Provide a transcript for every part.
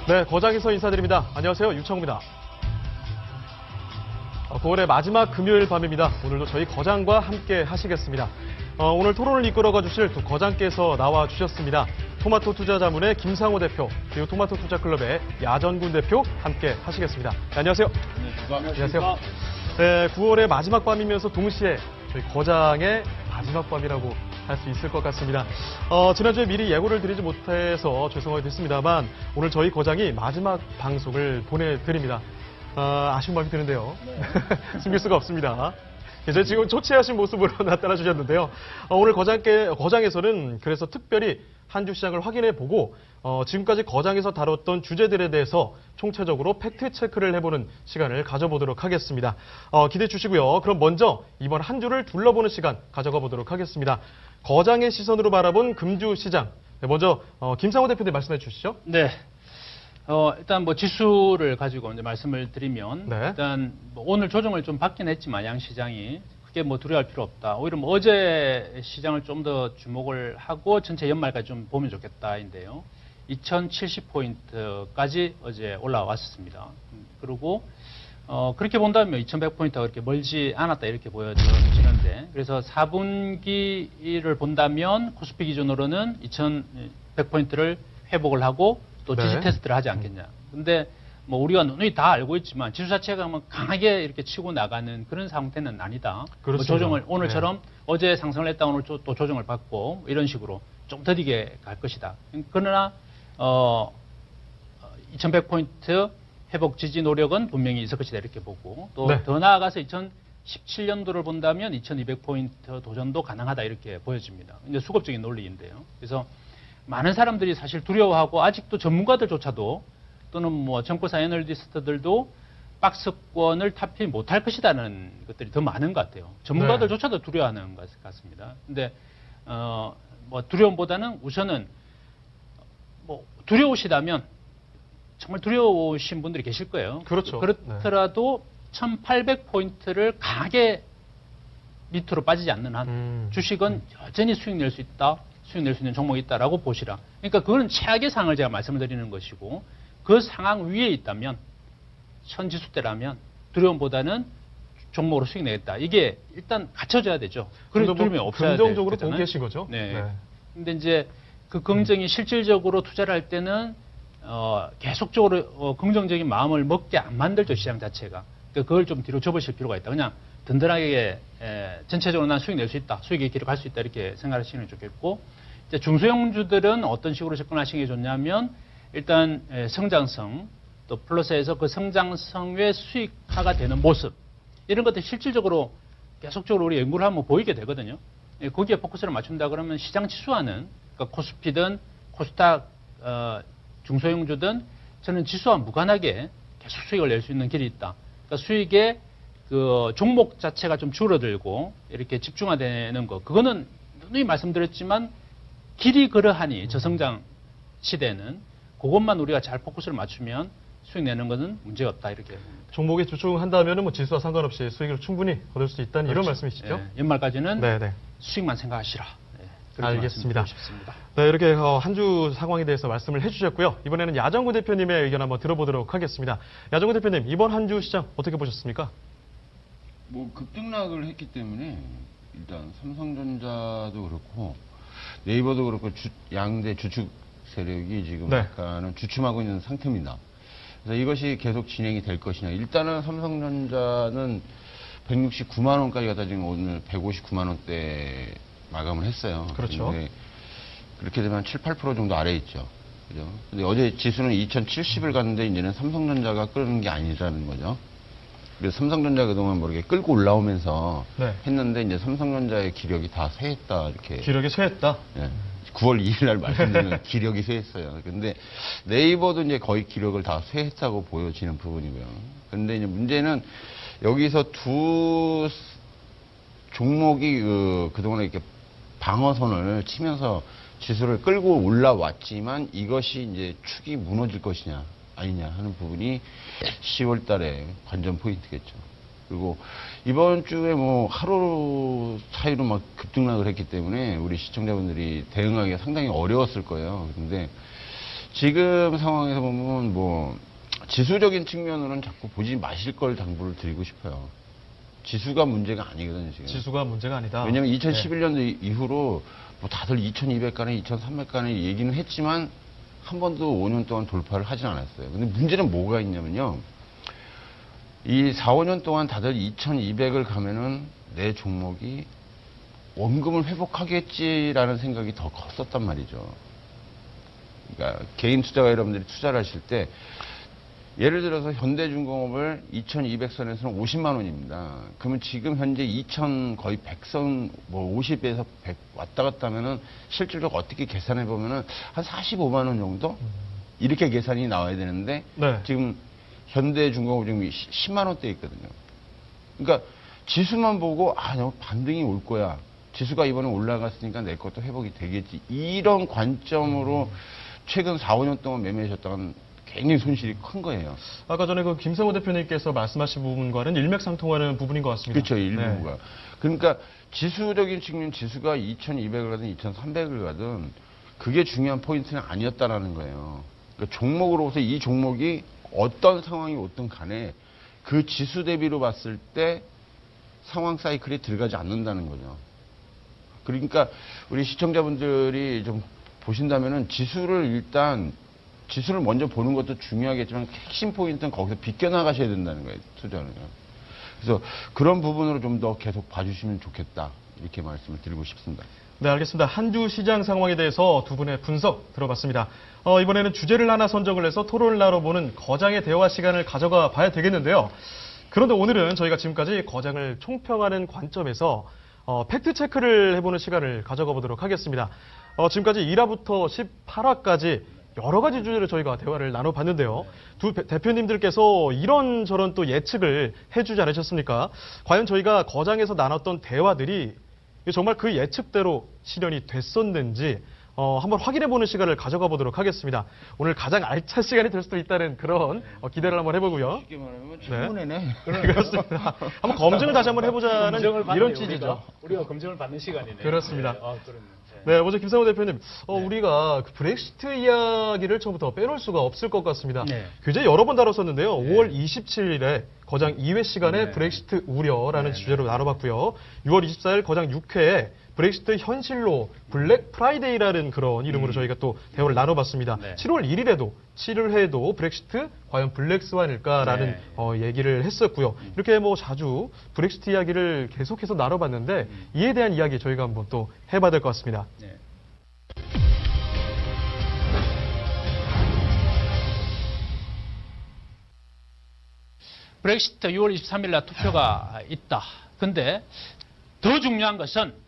네, 거장에서 인사드립니다. 안녕하세요. 유창호입니다. 9월의 마지막 금요일 밤입니다. 오늘도 저희 거장과 함께 하시겠습니다. 오늘 토론을 이끌어가 주실 두 거장께서 나와 주셨습니다. 토마토 투자자문의 김상호 대표, 그리고 토마토 투자클럽의 야전군 대표 함께 하시겠습니다. 네, 안녕하세요. 네, 안녕하세요. 네, 9월의 마지막 밤이면서 동시에 저희 거장의 마지막 밤이라고 할 수 있을 것 같습니다. 지난주에 미리 예고를 드리지 못해서 죄송하게 됐습니다만 오늘 저희 거장이 마지막 방송을 보내드립니다. 아쉬운 마음이 드는데요. 네. 숨길 수가 없습니다. 이제 지금 초췌하신 모습으로 나타나 주셨는데요. 오늘 거장에서는 그래서 특별히 한 주 시장을 확인해보고 지금까지 거장에서 다뤘던 주제들에 대해서 총체적으로 팩트체크를 해보는 시간을 가져보도록 하겠습니다. 기대해 주시고요. 그럼 먼저 이번 한 주를 둘러보는 시간 가져가 보도록 하겠습니다. 거장의 시선으로 바라본 금주 시장. 네, 먼저 김상호 대표님 말씀해 주시죠. 네. 일단 지수를 가지고 이제 말씀을 드리면 네. 일단 오늘 조정을 좀 받긴 했지만 양시장이 크게 두려워할 필요 없다. 오히려 어제 시장을 좀 더 주목을 하고 전체 연말까지 좀 보면 좋겠다인데요. 2070포인트까지 어제 올라왔습니다. 그리고 그렇게 본다면 2100포인트가 그렇게 멀지 않았다 이렇게 보여지는데 그래서 4분기를 본다면 코스피 기준으로는 2100포인트를 회복을 하고 또 지지 네. 테스트를 하지 않겠냐. 근데 우리가 누누이 다 알고 있지만 지수 자체가 강하게 이렇게 치고 나가는 그런 상태는 아니다. 조정을 오늘처럼 네. 어제 상승을 했다 오늘 또 조정을 받고 이런 식으로 좀 더디게 갈 것이다. 그러나 2100포인트 회복 지지 노력은 분명히 있을 것이다 이렇게 보고 또 더 네. 나아가서 2017년도를 본다면 2200포인트 도전도 가능하다 이렇게 보여집니다. 이제 수급적인 논리인데요. 그래서 많은 사람들이 사실 두려워하고 아직도 전문가들조차도 또는 정보사 애널리스트들도 박스권을 타피 못할 것이라는 것들이 더 많은 것 같아요. 전문가들조차도 두려워하는 것 같습니다. 근데 두려움보다는 우선은 두려우시다면 정말 두려우신 분들이 계실 거예요. 그렇죠. 그렇더라도 1800포인트를 강하게 밑으로 빠지지 않는 한 주식은 여전히 수익 낼 수 있다. 수익 낼 수 있는 종목이 있다라고 보시라. 그러니까 그거는 최악의 상황을 제가 말씀을 드리는 것이고 그 상황 위에 있다면 선지수대라면 두려움보다는 종목으로 수익 내겠다. 이게 일단 갖춰져야 되죠. 그런 두려움이 없어야 되잖아요. 긍정적으로 보고 계신 거죠? 네. 근데 이제 그 긍정이 실질적으로 투자를 할 때는 계속적으로 긍정적인 마음을 먹게 안 만들죠. 시장 자체가. 그러니까 그걸 좀 뒤로 접으실 필요가 있다. 그냥 든든하게 전체적으로 난 수익 낼 수 있다. 수익의 길을 갈 수 있다. 이렇게 생각하시는 게 좋겠고 이제 중소형주들은 어떤 식으로 접근하시는 게 좋냐면 일단 성장성 또 플러스해서 그 성장성의 수익화가 되는 모습 이런 것들 실질적으로 계속적으로 우리 연구를 하면 보이게 되거든요. 거기에 포커스를 맞춘다 그러면 시장 지수와는 그러니까 코스피든 코스닥 중소형주든 저는 지수와 무관하게 계속 수익을 낼 수 있는 길이 있다. 그러니까 수익의 그 종목 자체가 좀 줄어들고 이렇게 집중화되는 거 그거는 누누이 말씀드렸지만 길이 그러하니 저성장 시대는 그것만 우리가 잘 포커스를 맞추면 수익 내는 것은 문제가 없다 이렇게 봅니다. 종목에 집중한다면 지수와 상관없이 수익을 충분히 얻을 수 있다는 이런 말씀이시죠? 네, 연말까지는 수익만 생각하시라. 네, 알겠습니다. 네, 이렇게 한 주 상황에 대해서 말씀을 해주셨고요. 이번에는 야전구 대표님의 의견 한번 들어보도록 하겠습니다. 야전구 대표님, 이번 한 주 시장 어떻게 보셨습니까? 급등락을 했기 때문에 일단 삼성전자도 그렇고 네이버도 그렇고 양대 주축 세력이 지금 약간은 주춤하고 있는 상태입니다. 그래서 이것이 계속 진행이 될 것이냐. 일단은 삼성전자는 169만 원까지 갔다 지금 오늘 159만 원대 마감을 했어요. 그렇죠. 그렇게 되면 7, 8% 정도 아래에 있죠. 그죠? 근데 어제 지수는 2070을 갔는데 이제는 삼성전자가 끌는 게 아니라는 거죠. 그래서 삼성전자 그동안 모르게 끌고 올라오면서 했는데 이제 삼성전자의 기력이 다 쇠했다 이렇게. 기력이 쇠했다? 네. 9월 2일 날 말씀드리면 기력이 쇠했어요. 근데 네이버도 이제 거의 기력을 다 쇠했다고 보여지는 부분이고요. 근데 이제 문제는 여기서 두 종목이 그동안에 이렇게 방어선을 치면서 지수를 끌고 올라왔지만 이것이 이제 축이 무너질 것이냐 아니냐 하는 부분이 10월 달에 관전 포인트겠죠. 그리고 이번 주에 하루 차이로 막 급등락을 했기 때문에 우리 시청자분들이 대응하기가 상당히 어려웠을 거예요. 근데 지금 상황에서 보면 뭐 지수적인 측면으로는 자꾸 보지 마실 걸 당부를 드리고 싶어요. 지수가 문제가 아니거든요, 지금. 지수가 문제가 아니다. 왜냐면 2011년도 이후로 뭐 다들 2200간에 2300간에 얘기는 했지만 한 번도 5년 동안 돌파를 하진 않았어요. 근데 문제는 뭐가 있냐면요. 이 4, 5년 동안 다들 2200을 가면은 내 종목이 원금을 회복하겠지라는 생각이 더 컸었단 말이죠. 그러니까 개인 투자가 여러분들이 투자를 하실 때 예를 들어서 현대중공업을 2200선에서는 50만 원입니다. 그러면 지금 현재 2000 거의 100선 뭐 50에서 100 왔다 갔다 하면은 실질적으로 어떻게 계산해 보면은 한 45만 원 정도 이렇게 계산이 나와야 되는데 네. 지금 현대중공업 지금 10만 원대 있거든요. 그러니까 지수만 보고 반등이 올 거야. 지수가 이번에 올라갔으니까 내 것도 회복이 되겠지. 이런 관점으로 최근 4, 5년 동안 매매하셨다간 굉장히 손실이 큰 거예요. 아까 전에 그 김성호 대표님께서 말씀하신 부분과는 일맥상통하는 부분인 것 같습니다. 그렇죠. 일부가. 네. 그러니까 지수적인 측면, 지수가 2200을 가든 2300을 가든 그게 중요한 포인트는 아니었다라는 거예요. 그러니까 종목으로서 이 종목이 어떤 상황이 오든 간에 그 지수 대비로 봤을 때 상황 사이클에 들어가지 않는다는 거죠. 그러니까 우리 시청자분들이 좀 보신다면은 지수를 먼저 보는 것도 중요하겠지만 핵심 포인트는 거기서 비껴나가셔야 된다는 거예요. 투자는요. 그래서 그런 부분으로 좀 더 계속 봐주시면 좋겠다. 이렇게 말씀을 드리고 싶습니다. 네, 알겠습니다. 한 주 시장 상황에 대해서 두 분의 분석 들어봤습니다. 이번에는 주제를 하나 선정을 해서 토론을 나눠보는 거장의 대화 시간을 가져가 봐야 되겠는데요. 그런데 오늘은 저희가 지금까지 거장을 총평하는 관점에서 팩트체크를 해보는 시간을 가져가 보도록 하겠습니다. 지금까지 1화부터 18화까지 여러 가지 주제로 저희가 대화를 나눠봤는데요. 두 대표님들께서 이런저런 또 예측을 해주지 않으셨습니까? 과연 저희가 거장에서 나눴던 대화들이 정말 그 예측대로 실현이 됐었는지 한번 확인해보는 시간을 가져가 보도록 하겠습니다. 오늘 가장 알찬 시간이 될 수도 있다는 그런 기대를 한번 해보고요. 쉽게 말하면 청문회네. 그렇습니다. 한번 검증을 다시 한번 해보자는 이런 취지죠. 우리가 검증을 받는 시간이네요. 그렇습니다. 네. 그렇네. 네, 먼저 김상호 대표님, 우리가 그 브렉시트 이야기를 처음부터 빼놓을 수가 없을 것 같습니다. 네. 굉장히 여러 번 다뤘었는데요. 5월 27일에 거장 2회 시간에 네. 브렉시트 우려라는 네, 주제로 나눠봤고요. 6월 24일 거장 6회에 브렉시트 현실로 블랙 프라이데이라는 그런 이름으로 저희가 또 대화를 나눠봤습니다. 네. 7월 1일에도 7회에도 브렉시트 과연 블랙스완일까라는 네. 얘기를 했었고요. 이렇게 뭐 자주 브렉시트 이야기를 계속해서 나눠봤는데 이에 대한 이야기 저희가 한번 또 해봐야 될 것 같습니다. 네. 브렉시트 6월 23일 날 투표가 있다. 근데 더 중요한 것은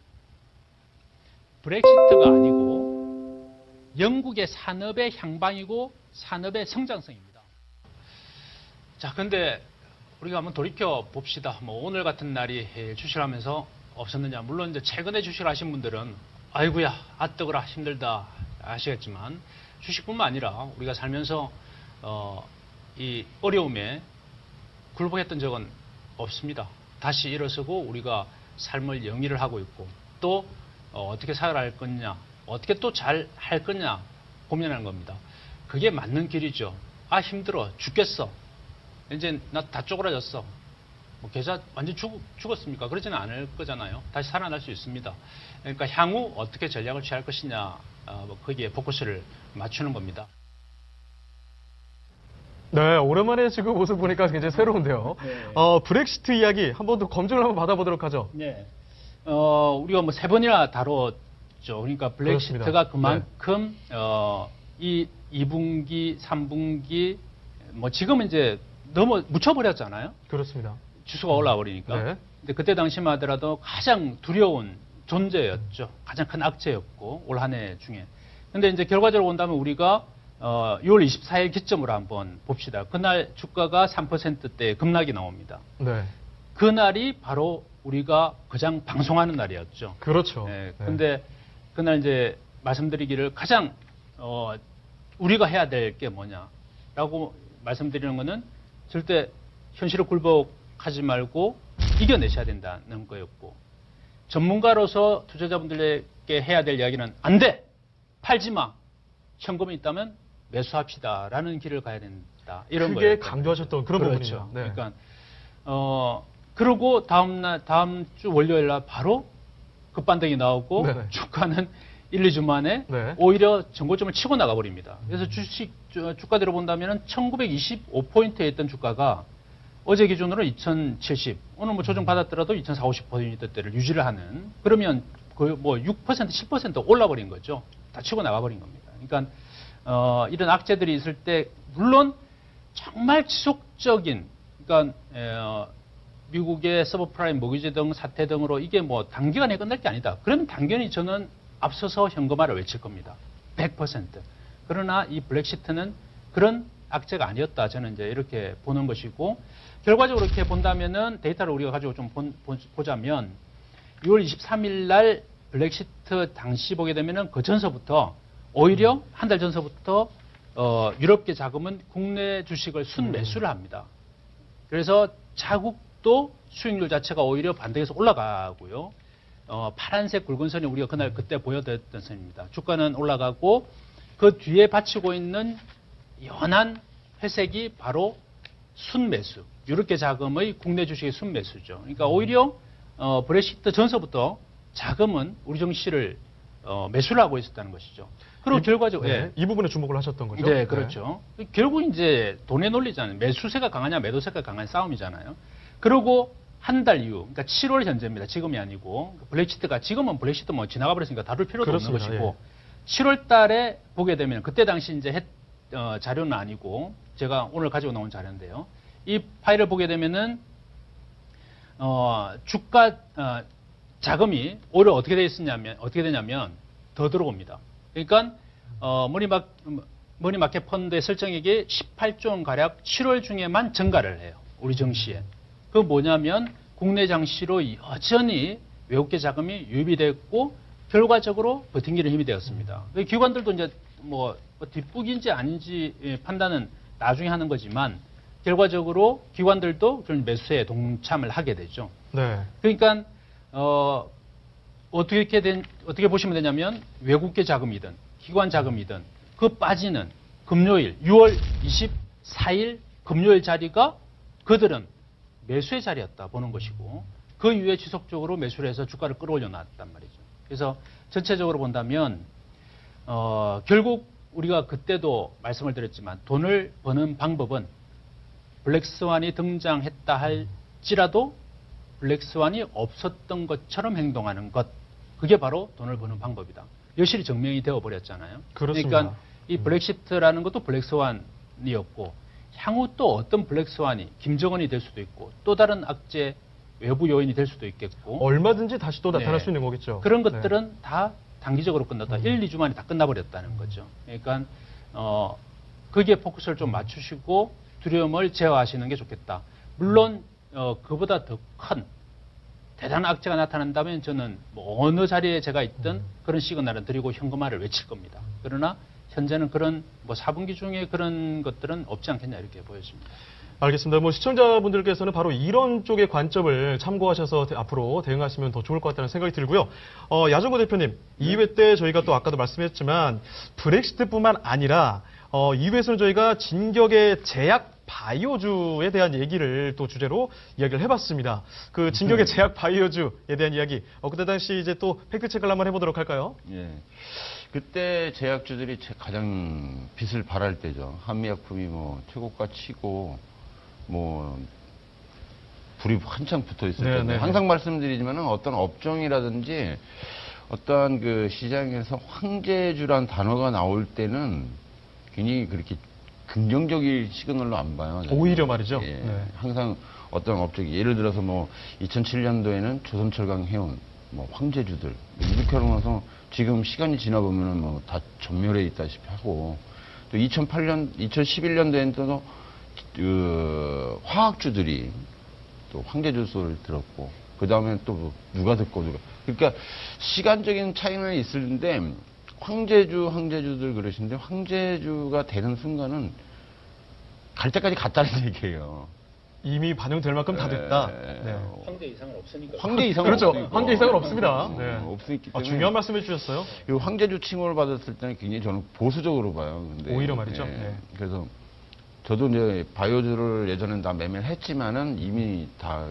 브렉시트가 아니고 영국의 산업의 향방이고 산업의 성장성입니다. 자, 근데 우리가 한번 돌이켜 봅시다. 뭐 오늘 같은 날이 주식을 하면서 없었느냐. 물론 이제 최근에 주식을 하신 분들은 아이고야, 아뜨거라 힘들다 아시겠지만 주식뿐만 아니라 우리가 살면서 이 어려움에 굴복했던 적은 없습니다. 다시 일어서고 우리가 삶을 영위를 하고 있고 또 어떻게 살아갈 거냐, 어떻게 또 잘 할 거냐 고민하는 겁니다. 그게 맞는 길이죠. 아, 힘들어 죽겠어. 이제 나 다 쪼그라졌어. 뭐 계좌 완전 죽었습니까? 그러지는 않을 거잖아요. 다시 살아날 수 있습니다. 그러니까 향후 어떻게 전략을 취할 것이냐, 뭐 거기에 포커스를 맞추는 겁니다. 네, 오랜만에 지금 모습 보니까 굉장히 새로운데요. 네. 브렉시트 이야기 한 번 더 검증을 한번 받아보도록 하죠. 네. 우리가 뭐 3번이나 다뤘죠. 그러니까 블랙시트가 그렇습니다. 그만큼 이 2분기, 3분기 뭐 지금은 이제 너무 묻혀버렸잖아요. 그렇습니다. 지수가 올라와 버리니까. 네. 근데 그때 당시만 하더라도 가장 두려운 존재였죠. 가장 큰 악재였고 올 한 해 중에. 근데 이제 결과적으로 본다면 우리가 6월 24일 기점으로 한번 봅시다. 그날 주가가 3%대 급락이 나옵니다. 네. 그날이 바로 우리가 거장 방송하는 날이었죠. 그렇죠. 네, 네. 근데 그날 이제 말씀드리기를 가장 우리가 해야 될 게 뭐냐라고 말씀드리는 거는 절대 현실을 굴복하지 말고 이겨내셔야 된다는 거였고, 전문가로서 투자자분들에게 해야 될 이야기는 안 돼! 팔지 마! 현금이 있다면 매수합시다라는 길을 가야 된다. 이런 크게 거예요. 강조하셨던 그런 그렇죠. 부분이죠. 네. 그러니까 그러고 다음 주 월요일 날 바로 급반등이 나오고 네네. 주가는 1, 2주 만에 네. 오히려 전고점을 치고 나가 버립니다. 그래서 주가대로 본다면은 1925포인트에 있던 주가가 어제 기준으로 2070, 오늘 뭐 조정 받았더라도 2450포인트대를 유지를 하는, 그러면 그 뭐 6%, 10% 올라버린 거죠. 다 치고 나가버린 겁니다. 그러니까 이런 악재들이 있을 때 물론 정말 지속적인, 그러니까 미국의 서브프라임 모기지 등 사태 등으로 이게 뭐 단기간에 끝날 게 아니다. 그러면 당연히 저는 앞서서 현금화를 외칠 겁니다. 100%. 그러나 이 블랙시트는 그런 악재가 아니었다. 저는 이제 이렇게 보는 것이고, 결과적으로 이렇게 본다면은 데이터를 우리가 가지고 좀 보자면 6월 23일 날 블랙시트 당시 보게 되면은 그 전서부터 오히려 한 달 전서부터 유럽계 자금은 국내 주식을 순매수를 합니다. 그래서 자국도 수익률 자체가 오히려 반등해서 올라가고요. 파란색 굵은 선이 우리가 그때 보여드렸던 선입니다. 주가는 올라가고 그 뒤에 받치고 있는 연한 회색이 바로 순매수, 유럽계 자금의 국내 주식의 순매수죠. 그러니까 오히려 브렉시트 전서부터 자금은 우리 증시를 매수를 하고 있었다는 것이죠. 그리고 결과적으로 네. 이 부분에 주목을 하셨던 거죠. 네, 그렇죠. 결국 이제 돈의 논리잖아요. 매수세가 강하냐, 매도세가 강한 싸움이잖아요. 그리고 한 달 이후, 그러니까 7월 현재입니다. 지금이 아니고 블랙시트가 지금은 블랙시트 뭐 지나가 버렸으니까 다룰 필요도 그렇습니다. 없는 것이고 7월 달에 보게 되면 그때 당시 이제 자료는 아니고 제가 오늘 가지고 나온 자료인데요. 이 파일을 보게 되면은 주가 자금이 오히려 어떻게 되냐면 더 들어옵니다. 그러니까 머니마켓 펀드의 설정액이 18조 원 가량 7월 중에만 증가를 해요. 우리 증시에. 그 뭐냐면 국내 장시로 여전히 외국계 자금이 유입이 됐고 결과적으로 버팅기는 힘이 되었습니다. 기관들도 이제 뭐 뒷북인지 아닌지 판단은 나중에 하는 거지만 결과적으로 기관들도 그런 매수에 동참을 하게 되죠. 네. 그러니까 어떻게 보시면 되냐면 외국계 자금이든 기관 자금이든 그 빠지는 금요일 6월 24일 금요일 자리가 그들은 매수의 자리였다 보는 것이고 그 이후에 지속적으로 매수를 해서 주가를 끌어올려 놨단 말이죠. 그래서 전체적으로 본다면 결국 우리가 그때도 말씀을 드렸지만 돈을 버는 방법은 블랙스완이 등장했다 할지라도 블랙스완이 없었던 것처럼 행동하는 것, 그게 바로 돈을 버는 방법이다. 여실히 증명이 되어버렸잖아요. 그렇습니다. 그러니까 이 블랙시트라는 것도 블랙스완이었고 향후 또 어떤 블랙스완이 김정은이 될 수도 있고 또 다른 악재 외부 요인이 될 수도 있겠고 얼마든지 다시 또 나타날 네. 수 있는 거겠죠. 그런 네. 것들은 다 단기적으로 끝났다. 1, 2주 만에 다 끝나버렸다는 거죠. 그러니까 거기에 포커스를 좀 맞추시고 두려움을 제어하시는 게 좋겠다. 물론 그보다 더 큰 대단한 악재가 나타난다면 저는 뭐 어느 자리에 제가 있든 그런 시그널을 드리고 현금화를 외칠 겁니다. 그러나 현재는 그런 뭐 4분기 중에 그런 것들은 없지 않겠냐 이렇게 보여집니다. 알겠습니다. 뭐 시청자분들께서는 바로 이런 쪽의 관점을 참고하셔서 앞으로 대응하시면 더 좋을 것 같다는 생각이 들고요. 야정구 대표님, 2회 때 저희가 또 아까도 말씀했지만 브렉시트뿐만 아니라 2회에서는 저희가 진격의 제약 바이오주에 대한 얘기를 또 주제로 이야기를 해봤습니다. 그 진격의 제약 바이오주에 대한 이야기, 그때 당시 이제 또 팩트 체크를 한번 해보도록 할까요? 예. 그때 제약주들이 가장 빛을 발할 때죠. 한미약품이 뭐 최고가 치고 뭐 불이 한창 붙어 있을 네, 텐데 네. 항상 말씀드리지만 어떤 업종이라든지 어떠한 그 시장에서 황제주란 단어가 나올 때는 굉장히 그렇게 긍정적인 시그널로 안 봐요. 오히려 말이죠. 예. 네. 항상 어떤 업종이 예를 들어서 뭐 2007년도에는 조선철강 해운 뭐 황제주들 이렇게 하고 나서 지금 시간이 지나 보면은 뭐 다 전멸해 있다시피 하고 또 2011년도에는 또 그 화학주들이 또 황제주 소리를 들었고 그 다음에 또 누가 듣고 누가 그러니까 시간적인 차이는 있는데 황제주들 그러시는데 황제주가 되는 순간은 갈 때까지 갔다는 얘기예요. 이미 반영될 만큼 다 됐다. 네. 황제 이상은 없으니까. 황제 이상은 그렇죠. 없으니까. 황제 이상은 없습니다. 네. 없으니까 때문에 중요한 말씀해 주셨어요. 이 황제주 칭호를 받았을 때는 굉장히 저는 보수적으로 봐요. 근데 오히려 말이죠. 예, 네. 그래서 저도 이제 바이오주를 예전엔 다 매매를 했지만은 이미 다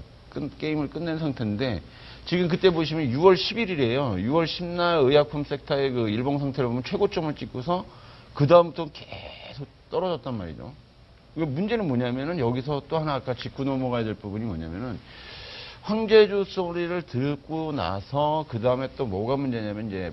게임을 끝낸 상태인데 지금 그때 보시면 6월 10일이래요. 6월 10날 의약품 섹터의 그 일봉 상태를 보면 최고점을 찍고서 그 다음부터 계속 떨어졌단 말이죠. 이거 문제는 뭐냐면은 여기서 또 하나 아까 짚고 넘어가야 될 부분이 뭐냐면은 황제주 소리를 듣고 나서 그 다음에 또 뭐가 문제냐면 이제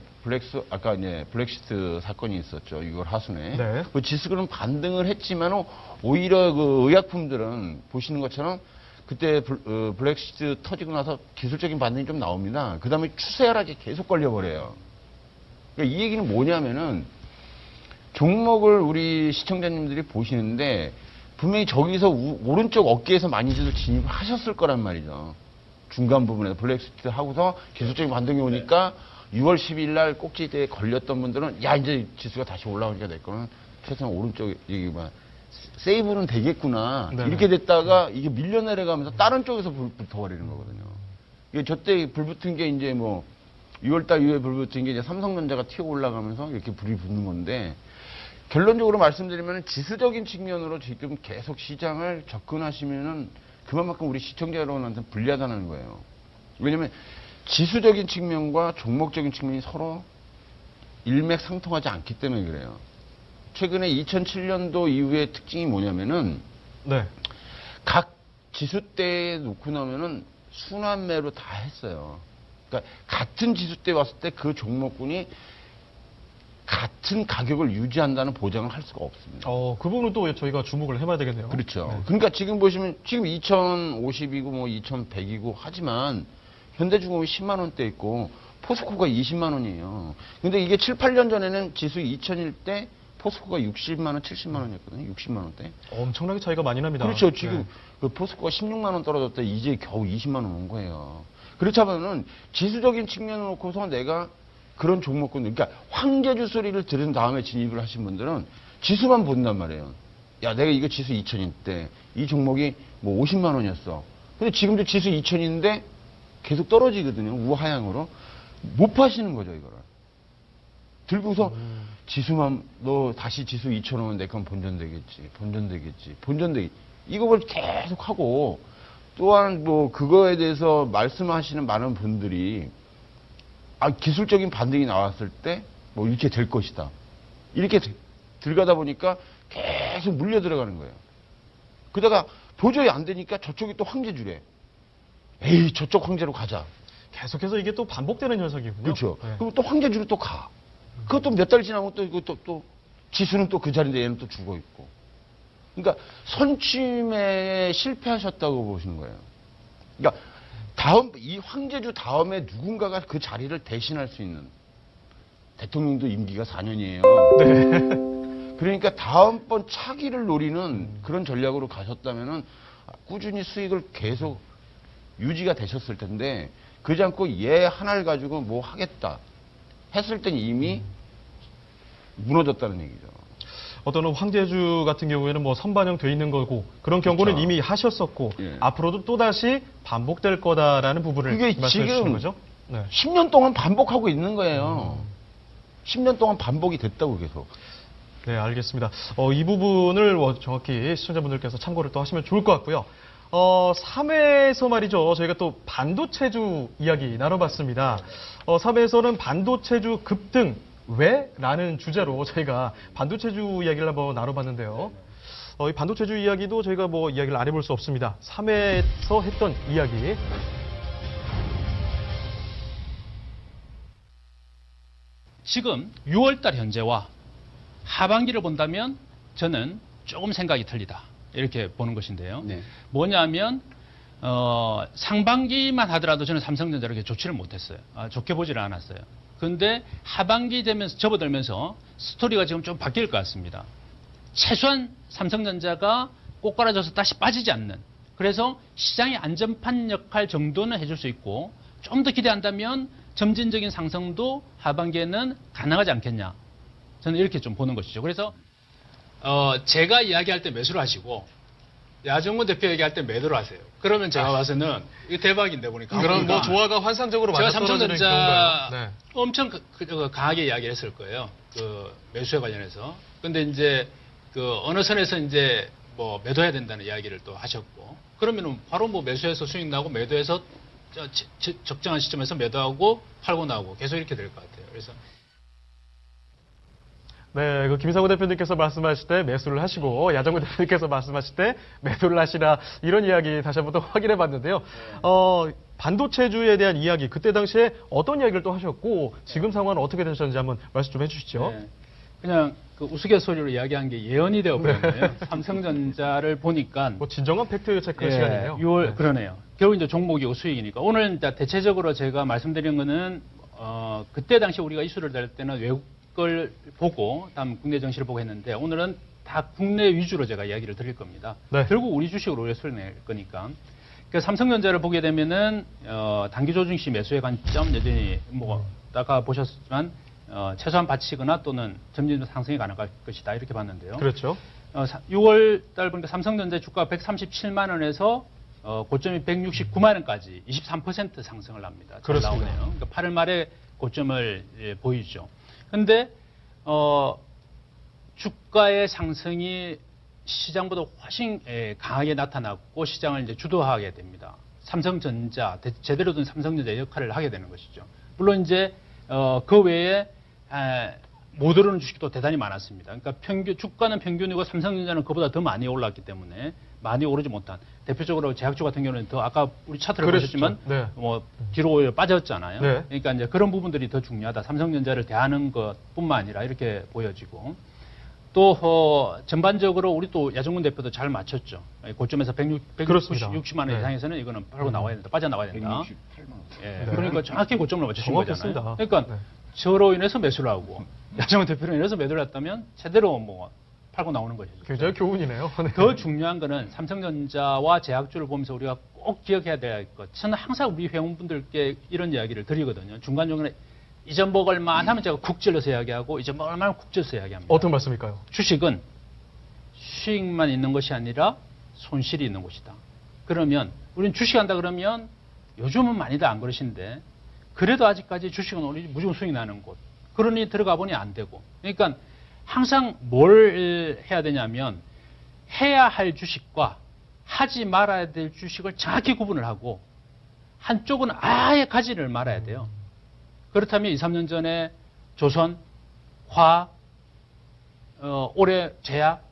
아까 이제 블랙시트 사건이 있었죠. 6월 하순에. 네. 그 지수는 반등을 했지만 오히려 그 의약품들은 보시는 것처럼 그때 블랙시트 터지고 나서 기술적인 반등이 좀 나옵니다. 그 다음에 추세 하락이 계속 걸려버려요. 그러니까 이 얘기는 뭐냐면은 종목을 우리 시청자님들이 보시는데 분명히 저기서 오른쪽 어깨에서 많이들 진입을 하셨을 거란 말이죠. 중간 부분에서 블랙시트 하고서 기술적인 반등이 오니까 6월 10일 날 꼭지대에 걸렸던 분들은 야 이제 지수가 다시 올라오니까 내 거는 최소한 오른쪽 얘기만 세이브는 되겠구나. 네네. 이렇게 됐다가 이게 밀려 내려가면서 다른 쪽에서 불 붙어버리는 거거든요. 이게 저때 불 붙은 게 이제 뭐 6월달 이후에 불 붙은 게 이제 삼성전자가 튀어 올라가면서 이렇게 불이 붙는 건데 결론적으로 말씀드리면 지수적인 측면으로 지금 계속 시장을 접근하시면은 그만큼 우리 시청자 여러분한테 불리하다는 거예요. 왜냐면 지수적인 측면과 종목적인 측면이 서로 일맥상통하지 않기 때문에 그래요. 최근에 2007년도 이후의 특징이 뭐냐면은 네. 각 지수대에 놓고 나면은 순환매로 다 했어요. 그러니까 같은 지수대 왔을 때 그 종목군이 같은 가격을 유지한다는 보장을 할 수가 없습니다. 그 부분은 또 저희가 주목을 해봐야 되겠네요. 그렇죠. 네. 그러니까 지금 보시면 지금 2,050이고 뭐 2,100이고 하지만 현대중공이 10만 원대 있고 포스코가 20만 원이에요. 근데 이게 7, 8년 전에는 지수 2,000일 때 포스코가 60만 원, 70만 원이었거든요. 60만 원대. 엄청나게 차이가 많이 납니다. 그렇죠. 지금 네. 그 포스코가 16만 원 떨어졌다. 이제 겨우 20만 원 온 거예요. 그렇다면은 지수적인 측면을 놓고서 내가 그런 종목군, 그러니까 황제주 소리를 들은 다음에 진입을 하신 분들은 지수만 본단 말이에요. 야, 내가 이거 지수 2,000일 때 이 종목이 뭐 50만 원이었어. 근데 지금도 지수 2,000인데 계속 떨어지거든요. 우하향으로. 못 파시는 거죠, 이거를. 들고서 지수만 너 다시 지수 2,000원 내 건 본전되겠지. 이걸 계속 하고 또한 뭐 그거에 대해서 말씀하시는 많은 분들이 기술적인 반등이 나왔을 때 뭐 이렇게 될 것이다. 이렇게 들어가다 보니까 계속 물려 들어가는 거예요. 그러다가 도저히 안 되니까 저쪽이 또 황제주래. 에이, 저쪽 황제로 가자. 계속해서 이게 또 반복되는 현상이군요. 그렇죠. 네. 그럼 또 황제주로 또 가. 그것도 몇 달 지나면 또 이거 또 지수는 또 그 자리인데 얘는 또 죽어 있고. 그러니까 선취매에 실패하셨다고 보시는 거예요. 그러니까 이 황제주 다음에 누군가가 그 자리를 대신할 수 있는 대통령도 임기가 4년이에요. 네. 그러니까 다음번 차기를 노리는 그런 전략으로 가셨다면은 꾸준히 수익을 계속 유지가 되셨을 텐데 그러지 않고 얘 하나를 가지고 뭐 하겠다 했을 땐 이미 무너졌다는 얘기죠. 어떤 황제주 같은 경우에는 뭐 선반영돼 있는 거고 그런 경고는 그렇죠. 이미 하셨었고 예. 앞으로도 또 다시 반복될 거다라는 부분을 그게 말씀해 지금 주시는 거죠? 네. 10년 동안 반복하고 있는 거예요. 10년 동안 반복이 됐다고 계속. 네, 알겠습니다. 이 부분을 정확히 시청자분들께서 참고를 또 하시면 좋을 것 같고요. 3회에서 말이죠. 저희가 또 반도체주 이야기 나눠봤습니다. 3회에서는 반도체주 급등 왜? 라는 주제로 저희가 반도체주 이야기를 한번 나눠봤는데요. 이 반도체주 이야기도 저희가 뭐 이야기를 안 해볼 수 없습니다. 3회에서 했던 이야기. 지금 6월달 현재와 하반기를 본다면 저는 조금 생각이 틀리다. 이렇게 보는 것인데요. 네. 뭐냐면 상반기만 하더라도 저는 삼성전자를 이렇게 좋지를 못했어요. 좋게 보지를 않았어요. 그런데 하반기 되면서 접어들면서 스토리가 지금 좀 바뀔 것 같습니다. 최소한 삼성전자가 꼬꾸라져서 다시 빠지지 않는, 그래서 시장의 안전판 역할 정도는 해줄 수 있고 좀 더 기대한다면 점진적인 상승도 하반기에는 가능하지 않겠냐. 저는 이렇게 좀 보는 것이죠. 그래서 제가 이야기할 때 매수를 하시고 야정문 대표 얘기할 때 매도를 하세요. 그러면 제가 봐서는 이거 대박인데 보니까. 그럼 뭐 조화가 환상적으로 제가 맞아떨어지는 삼성전자 경우인가요? 네. 엄청 강하게 이야기를 했을 거예요. 그 매수에 관련해서. 근데 이제 그 어느 선에서 이제 뭐 매도해야 된다는 이야기를 또 하셨고, 그러면은 바로 뭐 매수해서 수익 나고 매도해서 적정한 시점에서 매도하고 팔고 나오고 계속 이렇게 될 것 같아요. 그래서 네, 그 김상우 대표님께서 말씀하실 때 매수를 하시고 야정문 대표님께서 말씀하실 때 매도를 하시라 이런 이야기 다시 한번 또 확인해 봤는데요. 반도체주에 대한 이야기 그때 당시에 어떤 이야기를 또 하셨고 지금 상황은 어떻게 되셨는지 한번 말씀 좀 해주시죠. 네. 그냥 그 우스갯소리로 이야기한 게 예언이 되어 버렸네요. 삼성전자를 보니까 뭐 진정한 팩트 체크 시간이네요. 6월 네. 그러네요. 결국 이제 종목이고 수익이니까 오늘 이제 대체적으로 제가 말씀드린 거는 그때 당시 우리가 이슈를 낼 때는 외국 걸 보고 다음 국내 정시를 보고 했는데 오늘은 다 국내 위주로 제가 이야기를 드릴 겁니다. 네. 결국 우리 주식으로 우리가 수익 낼 거니까. 그러니까 삼성전자를 보게 되면은 단기 조정시 매수의 관점 여전히 뭐 아까 보셨지만 최소한 받치거나 또는 점진 상승이 가능할 것이다 이렇게 봤는데요. 그렇죠. 6월 달 보니까 삼성전자 주가가 137만 원에서 고점이 169만 원까지 23% 상승을 합니다. 잘 그렇습니다. 나오네요. 그러니까 8월 말에 고점을 보이죠. 근데 주가의 상승이 시장보다 훨씬 강하게 나타났고 시장을 이제 주도하게 됩니다. 삼성전자 제대로 된 삼성전자 역할을 하게 되는 것이죠. 물론 이제 그 외에 못 오르는 주식도 대단히 많았습니다. 그러니까 주가는 평균이고 삼성전자는 그보다 더 많이 올랐기 때문에 많이 오르지 못한 대표적으로 제약주 같은 경우는 더 아까 우리 차트를 그렇죠. 보셨지만 네. 뭐 뒤로 오히려 빠졌잖아요. 네. 그러니까 이제 그런 부분들이 더 중요하다. 삼성전자를 대하는 것뿐만 아니라 이렇게 보여지고 또 전반적으로 우리 또 야정문 대표도 잘 맞췄죠. 고점에서 160만 원 네. 이상에서는 이거는 팔고 나와야 된다. 빠져나와야 된다. 168만 원. 예, 네. 그러니까 정확히 고점을 맞추신 거잖아요. 정확했습니다. 그러니까 네. 저로 인해서 매수를 하고 야정문 대표로 인해서 매도를 했다면 제대로 뭐 팔고 나오는 것이죠. 굉장히 교훈이네요. 네. 더 중요한 거는 삼성전자와 제약주를 보면서 우리가 꼭 기억해야 될 것. 저는 항상 우리 회원분들께 이런 이야기를 드리거든요. 중간중간에 이전 먹을 만하면 제가 쿡 찔러서 이야기하고 이전 먹을 만하면 쿡 찔러서 이야기합니다. 어떤 말씀일까요? 주식은 수익만 있는 것이 아니라 손실이 있는 것이다. 그러면 우리는 주식한다 그러면 요즘은 많이들 안 그러신데 그래도 아직까지 주식은 우리 무조건 수익 나는 곳. 그러니 들어가 보니 안 되고. 그러니까 항상 뭘 해야 되냐면 해야 할 주식과 하지 말아야 될 주식을 정확히 구분을 하고 한쪽은 아예 가지를 말아야 돼요. 그렇다면 2, 3년 전에 조선, 화학, 올해 제약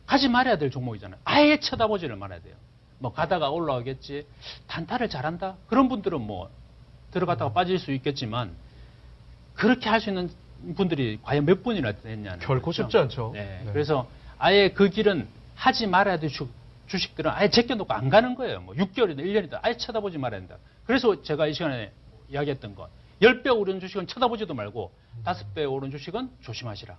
가지 말아야 될 종목이잖아요. 아예 쳐다보지를 말아야 돼요. 뭐 가다가 올라오겠지. 단타를 잘한다. 그런 분들은 뭐 들어갔다가 빠질 수 있겠지만 그렇게 할 수 있는 분들이 과연 몇 분이나 됐냐는 결코 거죠. 쉽지 않죠. 네. 네. 그래서 아예 그 길은 하지 말아야 될 주식들은 아예 제껴놓고 안 가는 거예요. 뭐 6개월이든 1년이든 아예 쳐다보지 말아야 된다. 그래서 제가 이 시간에 이야기했던 것. 10배 오른 주식은 쳐다보지도 말고 5배 오른 주식은 조심하시라.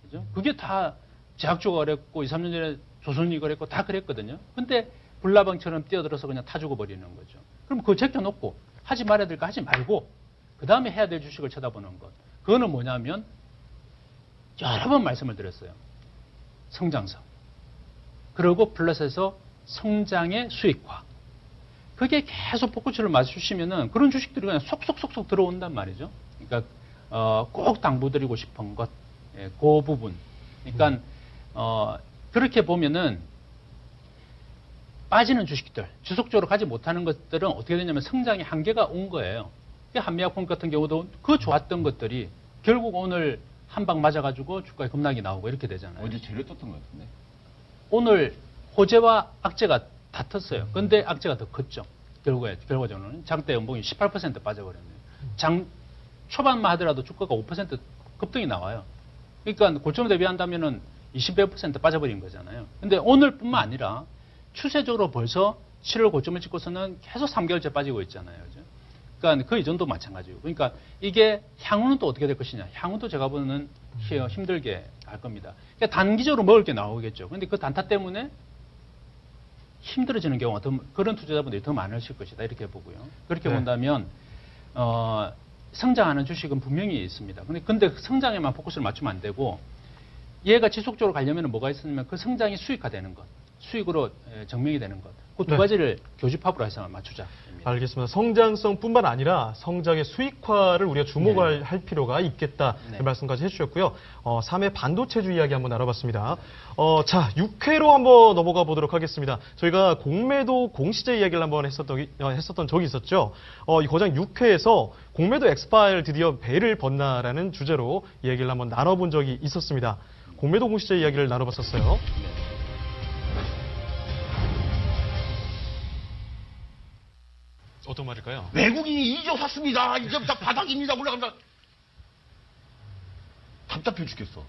그죠? 그게 다 제약주가 그랬고 2, 3년 전에 조선이 그랬고 다 그랬거든요. 근데 불나방처럼 뛰어들어서 그냥 타 죽어버리는 거죠. 그럼 그거 제껴놓고 하지 말아야 될 거 하지 말고 그 다음에 해야 될 주식을 쳐다보는 것. 그거는 뭐냐면 여러 번 말씀을 드렸어요. 성장성. 그리고 플러스해서 성장의 수익화. 그게 계속 포커스를 맞추시면은 그런 주식들이 그냥 속속속속 들어온단 말이죠. 그러니까 꼭 당부드리고 싶은 것, 그 부분. 그러니까 그렇게 보면은 빠지는 주식들, 지속적으로 가지 못하는 것들은 어떻게 되냐면 성장의 한계가 온 거예요. 한미약품 같은 경우도 그 좋았던 것들이 결국 오늘 한 방 맞아가지고 주가에 급락이 나오고 이렇게 되잖아요. 어제 제일 떴던 것 같은데. 오늘 호재와 악재가 다 텄어요. 근데 악재가 더 컸죠. 결과적으로는 장대 연봉이 18% 빠져버렸네요. 장 초반만 하더라도 주가가 5% 급등이 나와요. 그러니까 고점 대비한다면은 20몇% 빠져버린 거잖아요. 근데 오늘뿐만 아니라 추세적으로 벌써 7월 고점을 찍고서는 계속 3개월째 빠지고 있잖아요. 그죠? 그러니까 그 이전도 마찬가지고. 그러니까 이게 향후는 또 어떻게 될 것이냐. 향후도 제가 보는 힘들게 갈 겁니다. 그러니까 단기적으로 먹을 게 나오겠죠. 근데 그 단타 때문에 힘들어지는 경우가 그런 투자자분들이 더 많으실 것이다. 이렇게 보고요. 그렇게 네. 본다면, 성장하는 주식은 분명히 있습니다. 근데 성장에만 포커스를 맞추면 안 되고, 얘가 지속적으로 가려면 뭐가 있으면 그 성장이 수익화되는 것, 수익으로 증명이 되는 것. 그 두 네. 가지를 교집합으로 해서 맞추자. 알겠습니다. 성장성뿐만 아니라 성장의 수익화를 우리가 주목할 할 필요가 있겠다. 네. 그 말씀까지 해주셨고요. 3회 반도체주 이야기 한번 나눠봤습니다. 자, 6회로 한번 넘어가 보도록 하겠습니다. 저희가 공매도 공시제 이야기를 한번 했었던 적이 있었죠. 이 거장 6회에서 공매도 엑스파일 드디어 배를 벗나라는 주제로 이야기를 한번 나눠본 적이 있었습니다. 공매도 공시제 이야기를 나눠봤었어요. 어떤 말일까요? 외국인이 2조 샀습니다. 이제부터 바닥입니다. 올라간다. 답답해 죽겠어.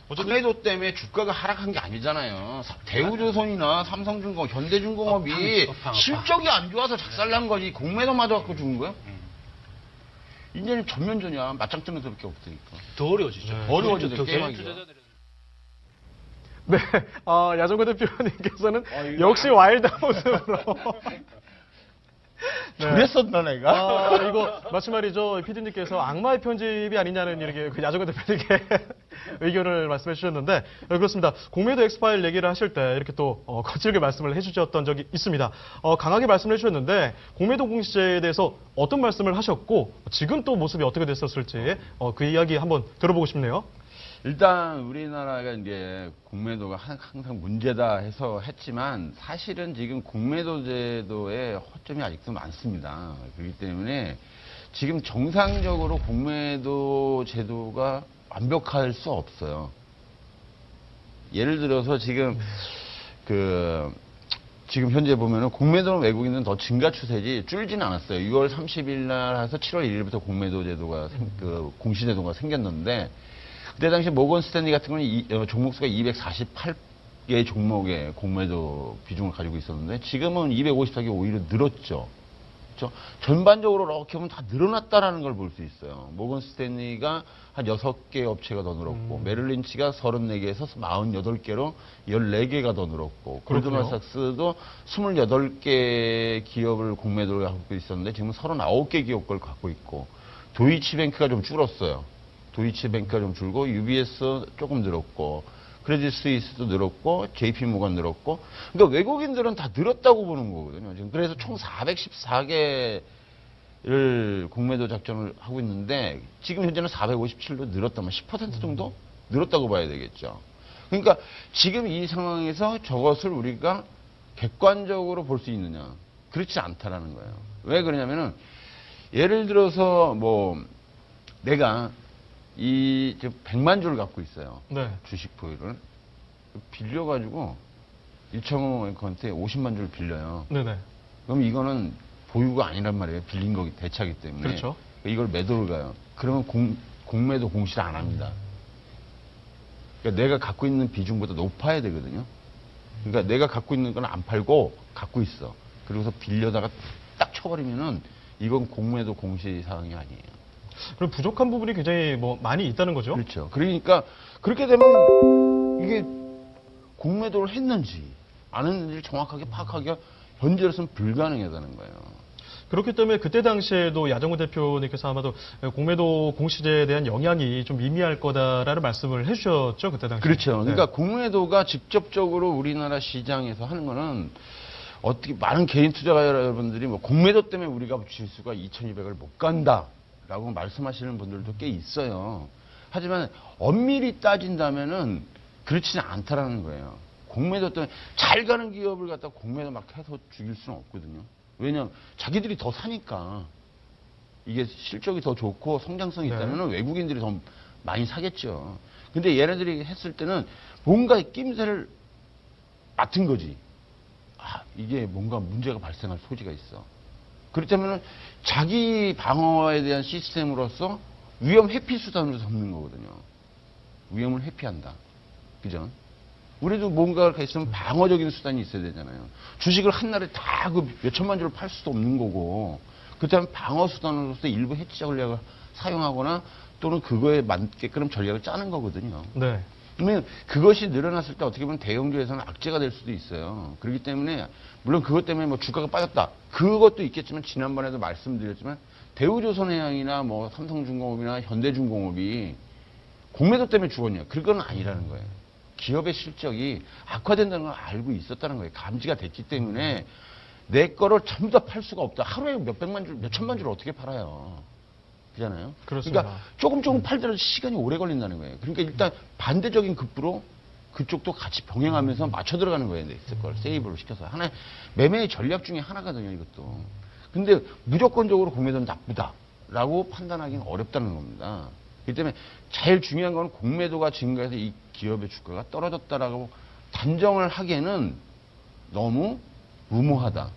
공매도 때문에 주가가 하락한 게 아니잖아요. 대우조선이나 삼성중공업, 현대중공업이 업황. 실적이 안 좋아서 작살난 거지. 공매도 맞아갖고 죽은 거야? 이제는 전면전이야. 맞짱 뜨는 수밖에 없으니까. 더 어려워지죠. 네. 어려워지죠. 더 게임하기가. 투자자들은 네, 야정거 대표님께서는 이거 역시 와일드한 모습으로. 네. 그랬었나 내가? 이거 마치 말이죠. PD님께서 악마의 편집이 아니냐는 이렇게 그 야정거 대표님께 의견을 말씀해 주셨는데 그렇습니다. 공매도 엑스파일 얘기를 하실 때 이렇게 또 거칠게 말씀을 해주셨던 적이 있습니다. 강하게 말씀을 해주셨는데 공매도 공시제에 대해서 어떤 말씀을 하셨고 지금 또 모습이 어떻게 됐었을지 그 이야기 한번 들어보고 싶네요. 일단 우리나라가 이제 공매도가 항상 문제다 해서 했지만 사실은 지금 공매도 제도에 허점이 아직도 많습니다. 그렇기 때문에 지금 정상적으로 공매도 제도가 완벽할 수 없어요. 예를 들어서 지금 지금 현재 보면은 공매도 외국인은 더 증가 추세지 줄지는 않았어요. 6월 30일 날 해서 7월 1일부터 공매도 제도가 공시제도가 생겼는데 그때 당시 모건 스탠리 같은 경우는 종목수가 248개 종목의 공매도 비중을 가지고 있었는데 지금은 254개 오히려 늘었죠. 그렇죠? 전반적으로 이렇게 보면 다 늘어났다라는 걸 볼 수 있어요. 모건 스탠리가 한 6개 업체가 더 늘었고 메릴린치가 34개에서 48개로 14개가 더 늘었고 그렇군요. 골드만삭스도 28개 기업을 공매도를 갖고 있었는데 지금 39개 기업 걸 갖고 있고 도이치뱅크가 좀 줄었어요. 도이치뱅크가 좀 줄고 UBS 조금 늘었고 크레딧 스위스도 늘었고 JP모건 늘었고 그러니까 외국인들은 다 늘었다고 보는 거거든요. 지금 그래서 총 414개를 공매도 작전을 하고 있는데 지금 현재는 457로 늘었다면 10% 정도 늘었다고 봐야 되겠죠. 그러니까 지금 이 상황에서 저것을 우리가 객관적으로 볼 수 있느냐? 그렇지 않다라는 거예요. 왜 그러냐면은 예를 들어서 뭐 내가 이 100만 주를 갖고 있어요. 네. 주식 보유를 빌려가지고 일청호 앵커한테 50만 주를 빌려요. 네네. 그럼 이거는 보유가 아니란 말이에요. 빌린 거기 대차기 때문에. 그렇죠. 이걸 매도를 가요. 그러면 공매도 공시를 안 합니다. 그러니까 내가 갖고 있는 비중보다 높아야 되거든요. 그러니까 내가 갖고 있는 건 안 팔고 갖고 있어. 그리고서 빌려다가 딱 쳐버리면은 이건 공매도 공시 사항이 아니에요. 그럼 부족한 부분이 굉장히 많이 있다는 거죠? 그렇죠. 그러니까 그렇게 되면 이게 공매도를 했는지 안 했는지를 정확하게 파악하기가 현재로서는 불가능하다는 거예요. 그렇기 때문에 그때 당시에도 야정우 대표님께서 아마도 공매도 공시제에 대한 영향이 좀 미미할 거다라는 말씀을 해주셨죠, 그때 당시에. 그렇죠. 그러니까 네. 공매도가 직접적으로 우리나라 시장에서 하는 거는 어떻게 많은 개인 투자가 여러분들이 뭐 공매도 때문에 우리가 지수가 2200을 못 간다라고 말씀하시는 분들도 꽤 있어요. 하지만 엄밀히 따진다면은 그렇지는 않다라는 거예요. 공매도 때문에 잘 가는 기업을 갖다 공매도 막 해서 죽일 수는 없거든요. 왜냐면 자기들이 더 사니까 이게 실적이 더 좋고 성장성이 네. 있다면 외국인들이 더 많이 사겠죠. 근데 얘네들이 했을 때는 뭔가 낌새를 맡은 거지. 아, 이게 뭔가 문제가 발생할 소지가 있어. 그렇다면 자기 방어에 대한 시스템으로서 위험 회피 수단으로 삼는 거거든요. 위험을 회피한다. 그죠? 우리도 뭔가가 있으면 방어적인 수단이 있어야 되잖아요. 주식을 한날에 다 그 몇천만 주를 팔 수도 없는 거고, 그렇다면 방어 수단으로서 일부 해지 전략을 사용하거나 또는 그거에 맞게끔 전략을 짜는 거거든요. 네. 그러면 그것이 늘어났을 때 어떻게 보면 대형주에서는 악재가 될 수도 있어요. 그렇기 때문에 물론 그것 때문에 뭐 주가가 빠졌다. 그것도 있겠지만 지난번에도 말씀드렸지만 대우조선해양이나 뭐 삼성중공업이나 현대중공업이 공매도 때문에 죽었냐? 그건 아니라는 거예요. 기업의 실적이 악화된다는 걸 알고 있었다는 거예요. 감지가 됐기 때문에 내 거를 전부 다 팔 수가 없다. 하루에 몇백만 줄, 몇천만 줄을 어떻게 팔아요? 그잖아요. 그렇습니다. 그러니까 조금 팔더라도 시간이 오래 걸린다는 거예요. 그러니까 일단 반대적인 급부로 그쪽도 같이 병행하면서 맞춰 들어가는 거예요. 내 걸 세이브를 시켜서. 하나의 매매의 전략 중에 하나거든요, 이것도. 근데 무조건적으로 공매도는 나쁘다라고 판단하기는 어렵다는 겁니다. 그렇기 때문에 제일 중요한 건 공매도가 증가해서 이 기업의 주가가 떨어졌다라고 단정을 하기에는 너무 무모하다.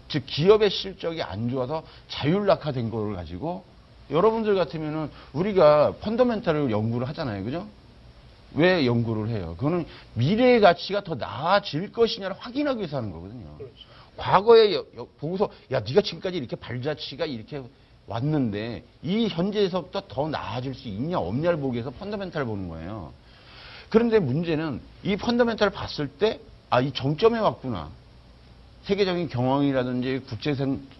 즉 기업의 실적이 안 좋아서 자율낙하된 거를 가지고 여러분들 같으면은 우리가 펀더멘탈을 연구를 하잖아요. 그죠? 왜 연구를 해요? 그거는 미래의 가치가 더 나아질 것이냐를 확인하기 위해서 하는 거거든요. 그렇죠. 과거에 보고서 야 네가 지금까지 이렇게 발자취가 이렇게 왔는데 이 현재에서부터 더 나아질 수 있냐 없냐를 보기 위해서 펀더멘탈을 보는 거예요. 그런데 문제는 이 펀더멘탈을 봤을 때 아, 이 정점에 왔구나. 세계적인 경황이라든지 국제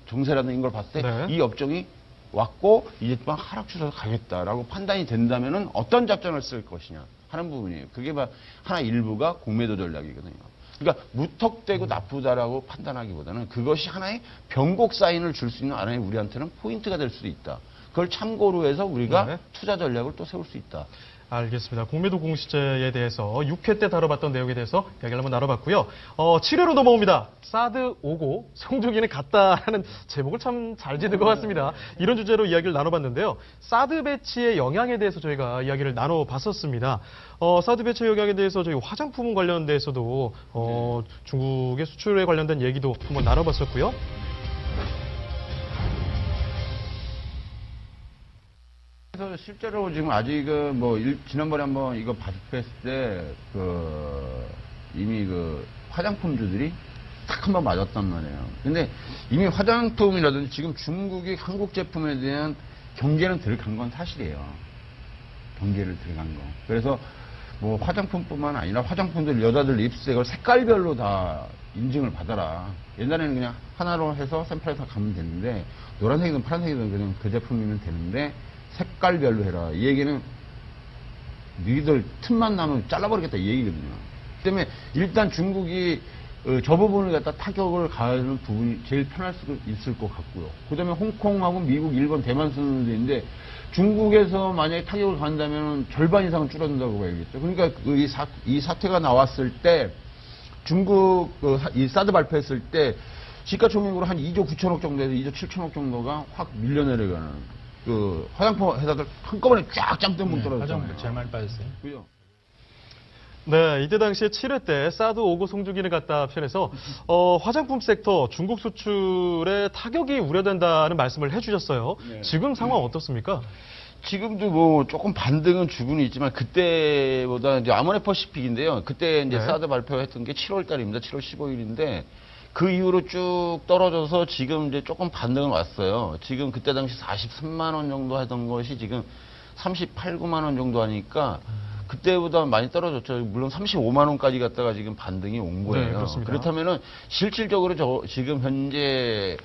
정세라든지 이런 걸 봤을 때 이 업종이 왔고 이제 막 하락 추세로 가겠다라고 판단이 된다면은 어떤 작전을 쓸 것이냐 하는 부분이에요. 그게 막 하나 일부가 공매도 전략이거든요. 그러니까 무턱대고 나쁘다라고 판단하기보다는 그것이 하나의 변곡 사인을 줄 수 있는 하나의 우리한테는 포인트가 될 수도 있다. 그걸 참고로 해서 우리가 투자 전략을 또 세울 수 있다. 알겠습니다. 공매도 공시제에 대해서 6회 때 다뤄봤던 내용에 대해서 이야기를 한번 나눠봤고요. 7회로 넘어옵니다. 사드 오고 성주기는 같다라는 제목을 참 잘 짓는 것 같습니다. 이런 주제로 이야기를 나눠봤는데요. 사드 배치의 영향에 대해서 저희가 이야기를 나눠봤었습니다. 사드 배치 영향에 대해서 저희 화장품 관련돼서도 중국의 수출에 관련된 얘기도 한번 나눠봤었고요. 그래서 실제로 지금 아직은 뭐 지난번에 한번 이거 발표했을 때 이미 화장품주들이 딱 한번 맞았단 말이에요. 근데 이미 화장품이라든지 지금 중국이 한국 제품에 대한 경계는 들어간 건 사실이에요. 경계를 들어간 거. 그래서 뭐 화장품뿐만 아니라 화장품들 여자들 립스틱을 색깔별로 다 인증을 받아라. 옛날에는 그냥 하나로 해서 샘플해서 가면 되는데 노란색이든 파란색이든 그냥 그 제품이면 되는데 색깔별로 해라. 이 얘기는 너희들 틈만 나면 잘라버리겠다 이 얘기거든요. 그 때문에 일단 중국이 저 부분을 갖다 타격을 가하는 부분이 제일 편할 수 있을 것 같고요. 그 다음에 홍콩하고 미국, 일본, 대만 쓰는 데 있는데 중국에서 만약에 타격을 간다면 절반 이상은 줄어든다고 봐야겠죠. 그러니까 이 사태가 나왔을 때 중국 이 사드 발표했을 때 시가총액으로 한 2조 9천억 정도에서 2조 7천억 정도가 확 밀려내려가는 화장품 회사들 한꺼번에 쫙 짱뜬 떨어졌잖아요. 화장품 제일 많이 빠졌어요. 그죠? 네, 이때 당시에 7회 때 사드 오고 송주기는 같다 편에서 화장품 섹터 중국 수출에 타격이 우려된다는 말씀을 해주셨어요. 네. 지금 상황 어떻습니까? 지금도 뭐 조금 반등은 주고는 있지만 그때보다 이제 아모레퍼시픽인데요. 그때 이제 사드 발표했던 게 7월 달입니다. 7월 15일인데 그 이후로 쭉 떨어져서 지금 이제 조금 반등은 왔어요. 지금 그때 당시 43만 원 정도 하던 것이 지금 38, 9만 원 정도 하니까 그때보다 많이 떨어졌죠. 물론 35만 원까지 갔다가 지금 반등이 온 거예요. 네, 그렇습니다. 그렇다면은 실질적으로 지금 현재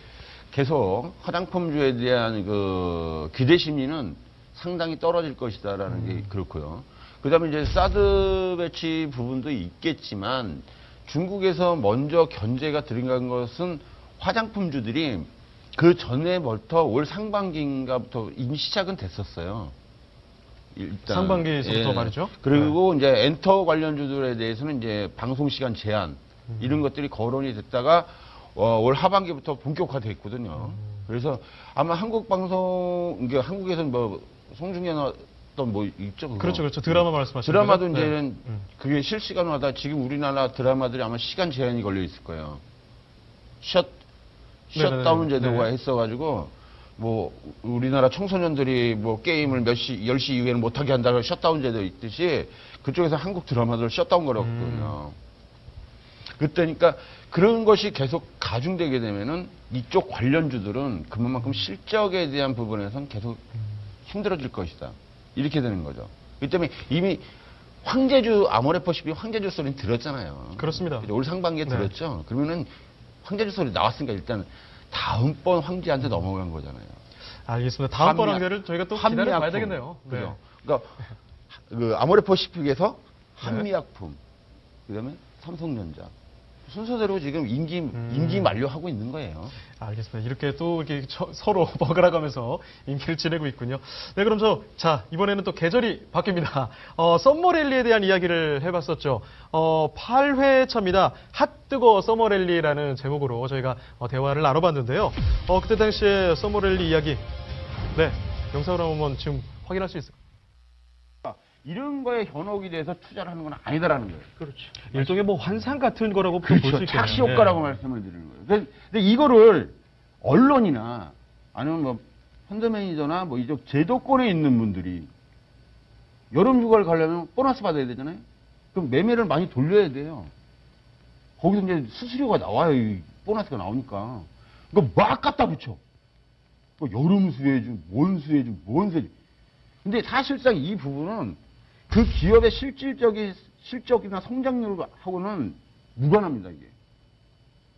계속 화장품주에 대한 기대 심리는 상당히 떨어질 것이다라는 게 그렇고요. 그다음에 이제 사드 배치 부분도 있겠지만 중국에서 먼저 견제가 들어간 것은 화장품주들이 그 전에부터 올 상반기인가부터 이미 시작은 됐었어요. 일단 상반기에서부터 말이죠. 그리고 이제 엔터 관련주들에 대해서는 이제 방송 시간 제한 이런 것들이 거론이 됐다가 올 하반기부터 본격화됐거든요. 그래서 아마 한국 방송 이게 한국에서는 뭐 송중기 나왔던 뭐 있죠. 그거. 그렇죠. 드라마 말씀하시는 드라마도 거죠? 이제는 그게 실시간으로 하다 지금 우리나라 드라마들이 아마 시간 제한이 걸려 있을 거예요. 셧다운 제도가 했어가지고 뭐 우리나라 청소년들이 뭐 게임을 몇 시, 10시 이후에는 못하게 한다고 셧다운 제도 있듯이 그쪽에서 한국 드라마들 셧다운 걸었거든요. 그때니까 그런 것이 계속 가중되게 되면은 이쪽 관련주들은 그만큼 실적에 대한 부분에서는 계속 힘들어질 것이다. 이렇게 되는 거죠. 그렇기 때문에 이미 황제주 아모레퍼시픽 황제주 소리는 들었잖아요. 그렇습니다. 올 상반기에 들었죠. 그러면은 황제주 소리 나왔으니까 일단 다음번 황제한테 넘어간 거잖아요. 알겠습니다. 다음번 황제를 저희가 또 기다려봐야 되겠네요. 그죠? 그러니까 그 아모레퍼시픽에서 한미약품, 그다음에 삼성전자. 순서대로 지금 임기 만료하고 있는 거예요. 알겠습니다. 이렇게 또 이렇게 서로 번갈아가면서 임기를 지내고 있군요. 네, 그럼 자, 이번에는 또 계절이 바뀝니다. 썸머랠리에 대한 이야기를 해봤었죠. 8회 차입니다. 핫뜨거 썸머랠리라는 제목으로 저희가 대화를 나눠봤는데요. 그때 당시에 썸머랠리 이야기, 네, 영상으로 한번 지금 확인할 수 있을까요? 이런 거에 현혹이 돼서 투자를 하는 건 아니다라는 거예요. 그렇죠. 일종의 뭐 환상 같은 거라고 볼 수 그렇죠. 있겠네요. 착시 효과라고 네. 말씀을 드리는 거예요. 근데 이거를 언론이나 아니면 뭐 펀드 매니저나 뭐 이쪽 제도권에 있는 분들이 여름 휴가를 가려면 보너스 받아야 되잖아요. 그럼 매매를 많이 돌려야 돼요. 거기서 이제 수수료가 나와요. 이 보너스가 나오니까. 그거 막 갖다 붙여. 뭐 여름 수혜주, 뭔 수혜주, 뭔 수혜주. 근데 사실상 이 부분은 그 기업의 실적이나 성장률하고는 무관합니다, 이게.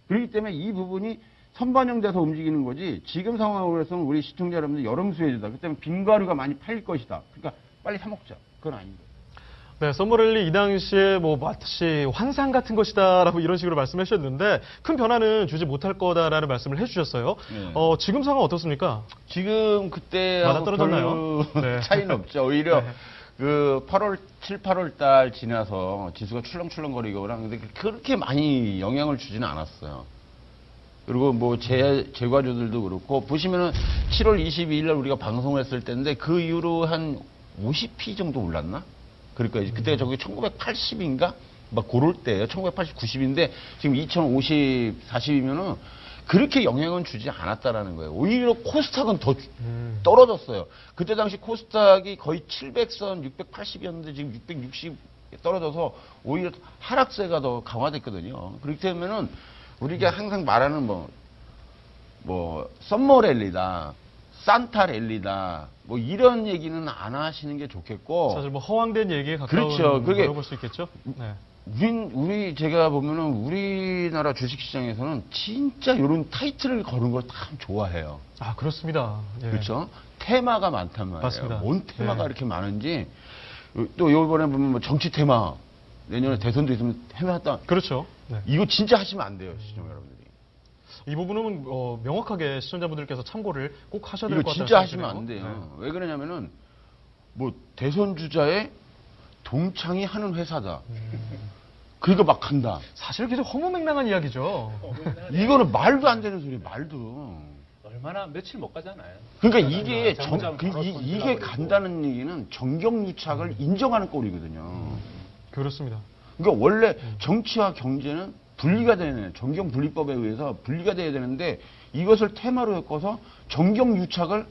그렇기 때문에 이 부분이 선반영돼서 움직이는 거지, 지금 상황으로서는 우리 시청자 여러분들 여름 수혜주다. 그 때문에 빈과류가 많이 팔릴 것이다. 그러니까 빨리 사먹자. 그건 아닙니다. 네, 썸머랠리 이 당시에 뭐 마치 환상 같은 것이다라고 이런 식으로 말씀해 주셨는데 큰 변화는 주지 못할 거다라는 말씀을 해주셨어요. 네. 지금 상황 어떻습니까? 지금 그때 맞아떨어졌나요? 네. 차이는 없죠. 오히려 네. 그 7, 8월 달 지나서 지수가 출렁출렁거리거나 근데 그렇게 많이 영향을 주지는 않았어요. 그리고 뭐 제과주들도 그렇고 보시면은 7월 22일 날 우리가 방송을 했을 때인데 그 이후로 한 50p 정도 올랐나? 그러니까 그때 저기 1980인가? 막 그럴 때예요. 1980, 90인데 지금 2050, 40이면은 그렇게 영향은 주지 않았다라는 거예요. 오히려 코스닥은 더 떨어졌어요. 그때 당시 코스닥이 거의 700선, 680이었는데 지금 660 떨어져서 오히려 하락세가 더 강화됐거든요. 그렇기 때문에는 우리가 항상 말하는 뭐 썸머랠리다, 산타랠리다, 뭐 이런 얘기는 안 하시는 게 좋겠고. 사실 뭐 허황된 얘기에 가까운 그렇죠. 그게 볼 수 있겠죠. 네. 우리 제가 보면은 우리나라 주식시장에서는 진짜 이런 타이틀을 거는 걸 참 좋아해요. 아, 그렇습니다. 예. 그렇죠. 테마가 많단 말이에요. 맞습니다. 뭔 테마가 네. 이렇게 많은지 또 이번에 보면 뭐 정치 테마 내년에 대선도 있으면 해놨다. 그렇죠. 네. 이거 진짜 하시면 안 돼요, 시청자 여러분들이. 이 부분은 명확하게 시청자분들께서 참고를 꼭 하셔야 될 이거 것 같아요. 진짜 하시면 안 돼요. 왜 그러냐면은 뭐 대선 주자의 동창이 하는 회사다. 그러니까 막 한다. 사실 굉장히 허무맹랑한 이야기죠. 이거는 말도 안 되는 소리, 말도. 얼마나 며칠 못 가잖아요. 그러니까 이게 잘못하면 바로 손 이게 들어버리고. 간다는 얘기는 정경유착을 인정하는 꼴이거든요. 그렇습니다. 그러니까 원래 정치와 경제는 분리가 되는 정경분리법에 의해서 분리가 돼야 되는데 이것을 테마로 엮어서 정경유착을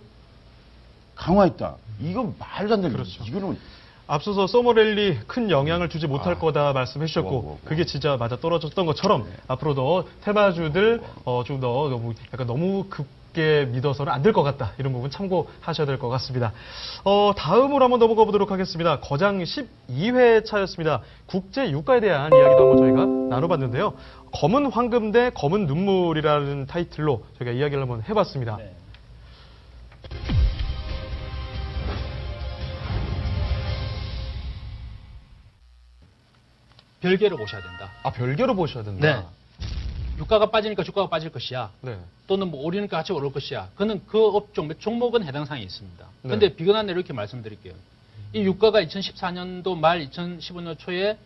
강화했다. 이건 말도 안 되는 거죠. 그렇죠. 이거는 앞서서 서머랠리 큰 영향을 주지 못할 거다 말씀해 주셨고 뭐. 그게 진짜 맞아 떨어졌던 것처럼 앞으로도 테마주들 좀 더 너무 급게 믿어서는 안 될 것 같다. 이런 부분 참고하셔야 될 것 같습니다. 다음으로 한번 넘어가 보도록 하겠습니다. 거장 12회 차였습니다. 국제 유가에 대한 이야기도 한번 저희가 나눠봤는데요. 검은 황금 대 검은 눈물이라는 타이틀로 저희가 이야기를 한번 해봤습니다. 네. 별개로 보셔야 된다. 아, 별개로 보셔야 된다. 유가가 빠지니까 주가가 빠질 것이야. 네. 또는 뭐 오르니까 같이 오를 것이야. 그는 그 업종, 종목은 해당 사항이 있습니다. 네. 그런데 비근한 대로 이렇게 말씀드릴게요. 이 유가가 2014년도 말 2015년 초에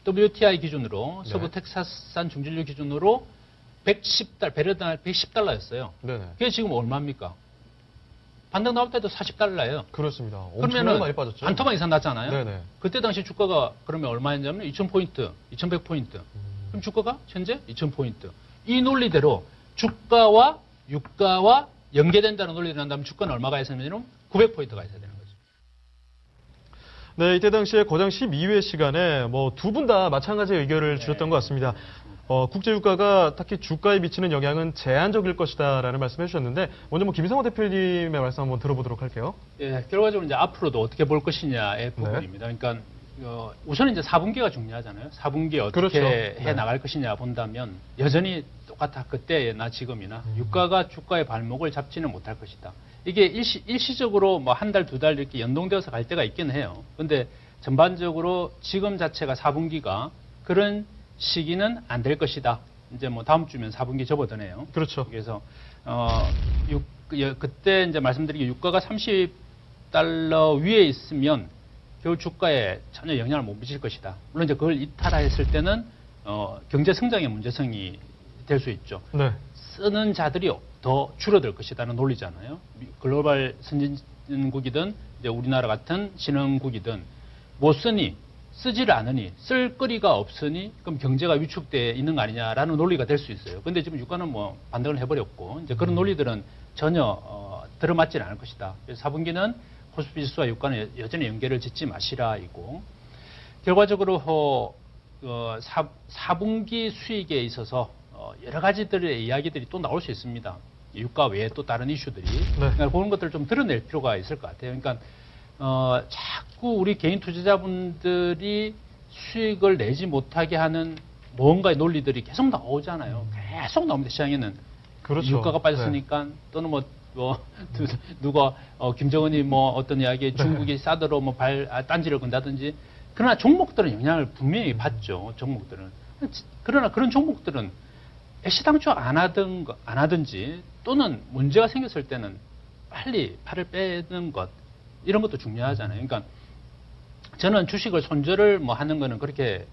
WTI 기준으로 네. 서부 텍사스산 중진류 기준으로 110달러, 배럴당 110달러였어요. 네네. 그게 지금 얼마입니까? 반등 나올 때도 40달러예요. 그렇습니다. 그러면은 엄청나게 많이 빠졌죠. 반토막 이상 났잖아요. 네네. 그때 당시 주가가 그러면 얼마였냐면 2,000포인트, 2,100포인트. 그럼 주가가 현재 2,000포인트. 이 논리대로 주가와 유가와 연계된다는 논리를 한다면 주가는 얼마가 있어야 되냐면 900포인트가 있어야 되는 거죠. 네, 이때 당시에 거장 12회 시간에 뭐 두 분 다 마찬가지의 의견을 주셨던 것 같습니다. 국제유가가 특히 주가에 미치는 영향은 제한적일 것이다라는 말씀해 주셨는데 먼저 뭐 김상호 대표님의 말씀 한번 들어보도록 할게요. 예, 결과적으로 이제 앞으로도 어떻게 볼 것이냐의 부분입니다. 그러니까 우선 이제 4분기가 중요하잖아요. 4분기 어떻게 그렇죠. 해 나갈 것이냐 본다면 여전히 똑같아. 그때나 지금이나 유가가 주가의 발목을 잡지는 못할 것이다. 이게 일시적으로 뭐 한 달, 두 달 이렇게 연동되어서 갈 때가 있긴 해요. 근데 전반적으로 지금 자체가 4분기가 그런 시기는 안 될 것이다. 이제 뭐 다음 주면 4분기 접어드네요. 그렇죠. 그래서 그때 이제 말씀드린 게 유가가 30달러 위에 있으면 겨울 주가에 전혀 영향을 못 미칠 것이다. 물론 이제 그걸 이탈했을 때는 경제 성장의 문제성이 될 수 있죠. 네. 쓰는 자들이 더 줄어들 것이라는 논리잖아요. 글로벌 선진국이든 이제 우리나라 같은 신흥국이든 못 쓰니 쓰지를 않으니 쓸 거리가 없으니 그럼 경제가 위축돼 있는 거 아니냐라는 논리가 될 수 있어요. 근데 지금 유가는 뭐 반등을 해버렸고 이제 그런 논리들은 전혀 들어맞지는 않을 것이다. 그래서 4분기는 코스피 지수와 유가는 여전히 연계를 짓지 마시라이고 결과적으로 4분기 수익에 있어서 여러 가지들의 이야기들이 또 나올 수 있습니다. 유가 외에 또 다른 이슈들이 그러니까 그런 것들을 좀 드러낼 필요가 있을 것 같아요. 그러니까 자꾸 우리 개인 투자자분들이 수익을 내지 못하게 하는 뭔가의 논리들이 계속 나오잖아요. 계속 나옵니다. 시장에는 그렇죠. 유가가 빠졌으니까 또는 누가 김정은이 뭐 어떤 이야기에 중국이 싸들어 뭐 딴지를 건다든지 그러나 종목들은 영향을 분명히 받죠. 종목들은 그러나 그런 종목들은 애시당초 안 하든지 또는 문제가 생겼을 때는 빨리 팔을 빼는 것 이런 것도 중요하잖아요. 그러니까 저는 주식을 손절을 뭐 하는 거는 그렇게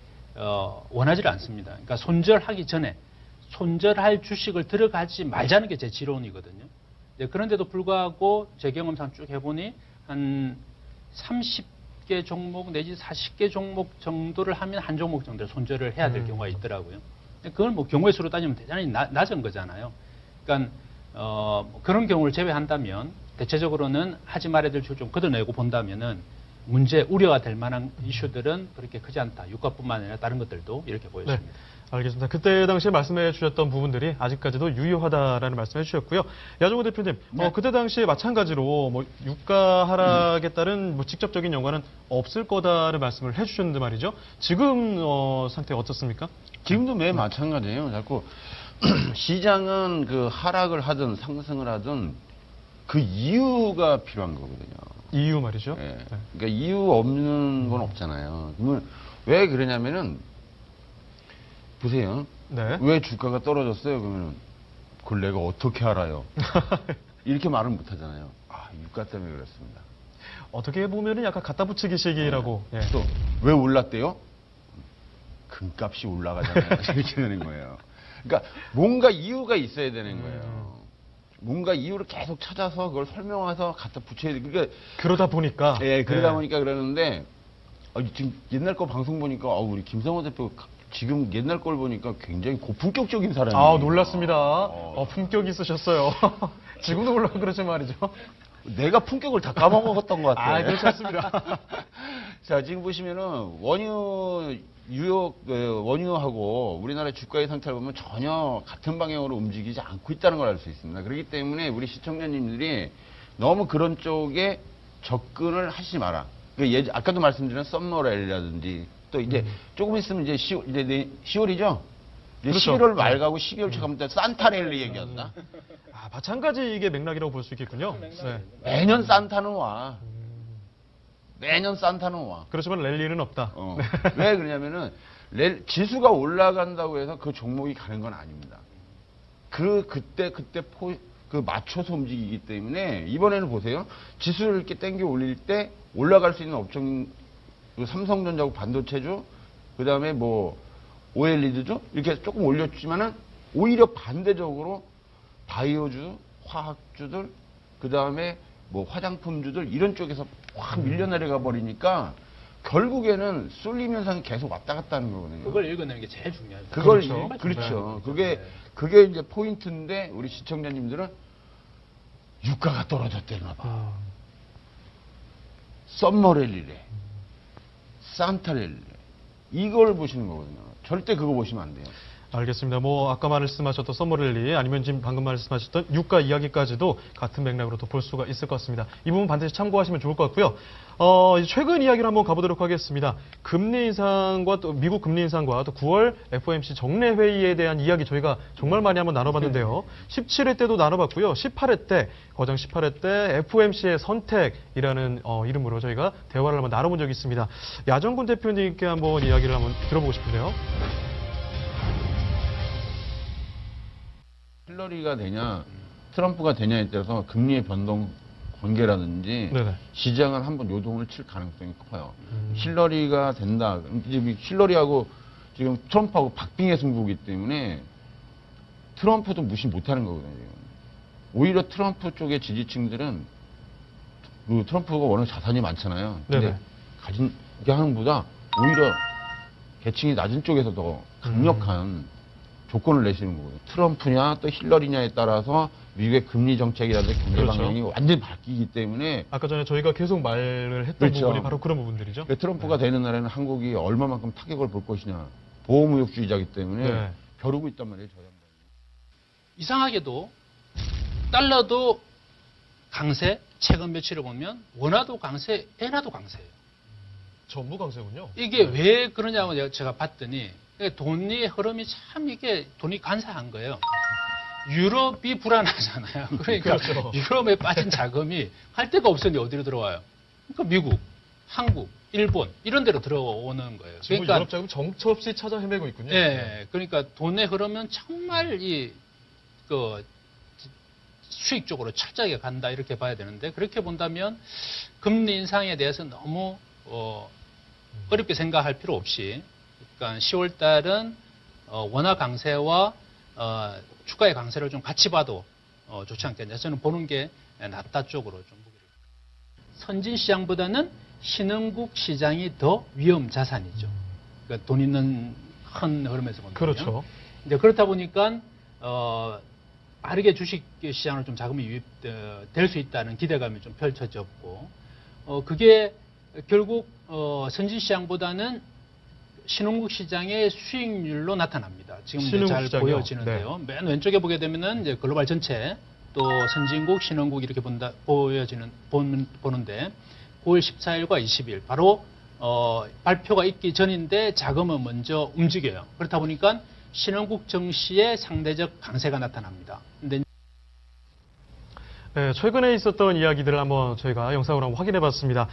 원하지를 않습니다. 그러니까 손절하기 전에 손절할 주식을 들어가지 말자는 게 제 지론이거든요. 그런데도 불구하고 제 경험상 쭉 해보니 한 30개 종목 내지 40개 종목 정도를 하면 한 종목 정도를 손절을 해야 될 경우가 있더라고요. 그걸 뭐 경우의 수로 따지면 대단히 낮은 거잖아요. 그러니까 그런 경우를 제외한다면 대체적으로는 하지 말아야 될 주를 좀 걷어내고 본다면은 우려가 될 만한 이슈들은 그렇게 크지 않다. 유가뿐만 아니라 다른 것들도 이렇게 보여집니다. 네, 알겠습니다. 그때 당시에 말씀해 주셨던 부분들이 아직까지도 유효하다라는 말씀해 주셨고요. 야종호 대표님, 네. 그때 당시에 마찬가지로 뭐 유가 하락에 따른 뭐 직접적인 연관은 없을 거다를 말씀을 해 주셨는데 말이죠. 지금 상태가 어떻습니까? 지금도 매일 마찬가지예요. 자꾸 시장은 그 하락을 하든 상승을 하든 그 이유가 필요한 거거든요. 이유 말이죠. 예. 네. 그러니까 이유 없는 건 없잖아요. 그러면 왜 그러냐면은 보세요. 네. 왜 주가가 떨어졌어요? 그러면 그걸 내가 어떻게 알아요? 이렇게 말을 못 하잖아요. 아, 유가 때문에 그렇습니다. 어떻게 보면은 약간 갖다 붙이기 식이라고. 예. 또 왜 올랐대요? 금값이 올라가잖아요. 이렇게 되는 거예요. 그러니까 뭔가 이유가 있어야 되는 거예요. 뭔가 이유를 계속 찾아서 그걸 설명해서 갖다 붙여야 돼. 그러니까 그러다 보니까. 예, 그러다 예. 보니까 그러는데 지금 옛날 거 방송 보니까 우리 김상호 대표 지금 옛날 걸 보니까 굉장히 고품격적인 사람이에요. 아, 놀랐습니다. 품격 있으셨어요. 지금도 물론 그러지 말이죠. 내가 품격을 다 까먹었던 것 같아요. 아, 그렇지 않습니다. 자, 지금 보시면은 원유하고 우리나라 주가의 상태를 보면 전혀 같은 방향으로 움직이지 않고 있다는 걸 알 수 있습니다. 그렇기 때문에 우리 시청자님들이 너무 그런 쪽에 접근을 하시지 마라. 아까도 말씀드린 썸머렐이라든지 또 이제 조금 있으면 이제 10월이죠? 그렇죠. 11월 말 가고 12월 초 가면 산타랠리 얘기한다. 아, 마찬가지 이게 맥락이라고 볼 수 있겠군요. 네. 매년 산타는 와. 매년 산타는 와. 그렇지만 랠리는 없다. 왜 그러냐면은 지수가 올라간다고 해서 그 종목이 가는 건 아닙니다. 그때 맞춰서 움직이기 때문에 이번에는 보세요. 지수를 이렇게 땡겨 올릴 때 올라갈 수 있는 업종 삼성전자고 반도체주 그다음에 뭐 OLED주 이렇게 조금 올렸지만은 오히려 반대적으로 바이오주, 화학주들 그다음에 뭐 화장품주들 이런 쪽에서 확 밀려 내려가 버리니까 결국에는 쏠림 현상이 계속 왔다 갔다 하는 거거든요. 그걸 읽어내는 게 제일 중요하죠. 그렇죠. 그게 이제 포인트인데 우리 시청자님들은 유가가 떨어졌대나 봐. 썸머랠리래. 산타랠리래. 이걸 보시는 거거든요. 절대 그거 보시면 안 돼요. 알겠습니다. 뭐 아까 말씀하셨던 서머랠리 아니면 지금 방금 말씀하셨던 유가 이야기까지도 같은 맥락으로 또 볼 수가 있을 것 같습니다. 이 부분 반드시 참고하시면 좋을 것 같고요. 이제 최근 이야기를 한번 가보도록 하겠습니다. 금리 인상과 또 미국 금리 인상과 또 9월 FOMC 정례 회의에 대한 이야기 저희가 정말 많이 한번 나눠봤는데요. 17회 때도 나눠봤고요. 18회 때 거장 18회 때 FOMC의 선택이라는 이름으로 저희가 대화를 한번 나눠본 적이 있습니다. 야정군 대표님께 한번 이야기를 한번 들어보고 싶은데요. 힐러리가 되냐, 트럼프가 되냐에 따라서 금리의 변동 관계라든지 네네. 시장은 한번 요동을 칠 가능성이 커요. 힐러리가 된다. 지금 힐러리하고 지금 트럼프하고 박빙의 승부이기 때문에 트럼프도 무시 못하는 거거든요. 지금. 오히려 트럼프 쪽의 지지층들은 그 트럼프가 워낙 자산이 많잖아요. 근데 네네. 가진 게 하는 것보다 오히려 계층이 낮은 쪽에서 더 강력한 조건을 내시는 거거든요. 트럼프냐 또 힐러리냐에 따라서 미국의 금리 정책이라든지 경제 그렇죠. 방향이 완전히 바뀌기 때문에 아까 전에 저희가 계속 말을 했던 그렇죠. 부분이 바로 그런 부분들이죠. 트럼프가 되는 날에는 한국이 얼마만큼 타격을 볼 것이냐. 보호무역주의자이기 때문에 네. 벼르고 있단 말이에요. 저 양반이. 이상하게도 달러도 강세, 최근 며칠을 보면 원화도 강세, 엔화도 강세예요. 전부 강세군요. 이게 왜 그러냐고 제가 봤더니 돈의 흐름이 참 이게 돈이 간사한 거예요. 유럽이 불안하잖아요. 그러니까 그렇죠. 유럽에 빠진 자금이 할 데가 없으니 어디로 들어와요? 그러니까 미국, 한국, 일본 이런 데로 들어오는 거예요. 지금 그러니까 유럽 자금 정처 없이 찾아 헤매고 있군요. 예, 그러니까 돈의 흐름은 정말 그 수익 쪽으로 철저하게 간다 이렇게 봐야 되는데 그렇게 본다면 금리 인상에 대해서 너무 어렵게 생각할 필요 없이 그러니까 10월 달은 원화 강세와 주가의 강세를 좀 같이 봐도 좋지 않겠냐. 저는 보는 게 낫다 쪽으로 좀 보기를. 선진 시장보다는 신흥국 시장이 더 위험 자산이죠. 그러니까 돈 있는 큰 흐름에서 본다면. 그렇죠. 이제 그렇다 보니까 빠르게 주식 시장으로 좀 자금이 유입될 수 있다는 기대감이 좀 펼쳐졌고, 그게 결국 선진 시장보다는 신흥국 시장의 수익률로 나타납니다. 지금 이제 잘 시장이요? 보여지는데요. 맨 왼쪽에 보게 되면은 이제 글로벌 전체 또 선진국, 신흥국 이렇게 보는데 9월 14일과 20일 바로 발표가 있기 전인데 자금은 먼저 움직여요. 그렇다 보니까 신흥국 증시의 상대적 강세가 나타납니다. 근데 네, 최근에 있었던 이야기들을 한번 저희가 영상으로 한번 확인해 봤습니다.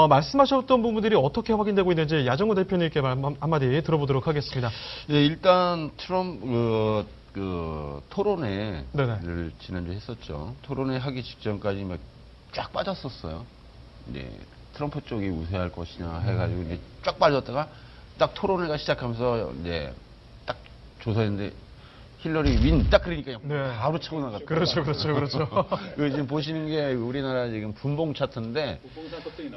말씀하셨던 부분들이 어떻게 확인되고 있는지 야정구 대표님께 한마디 들어보도록 하겠습니다. 네, 일단 트럼프 토론회를 네네. 지난주에 했었죠. 토론회 하기 직전까지 막 쫙 빠졌었어요. 이제 트럼프 쪽이 우세할 것이냐 해가지고 이제 쫙 빠졌다가 딱 토론회가 시작하면서 이제 딱 조사했는데 힐러리 윈 딱 그러니까 네. 바로 차고 나갔다. 그렇죠. 그 지금 보시는 게 우리나라 지금 분봉 차트인데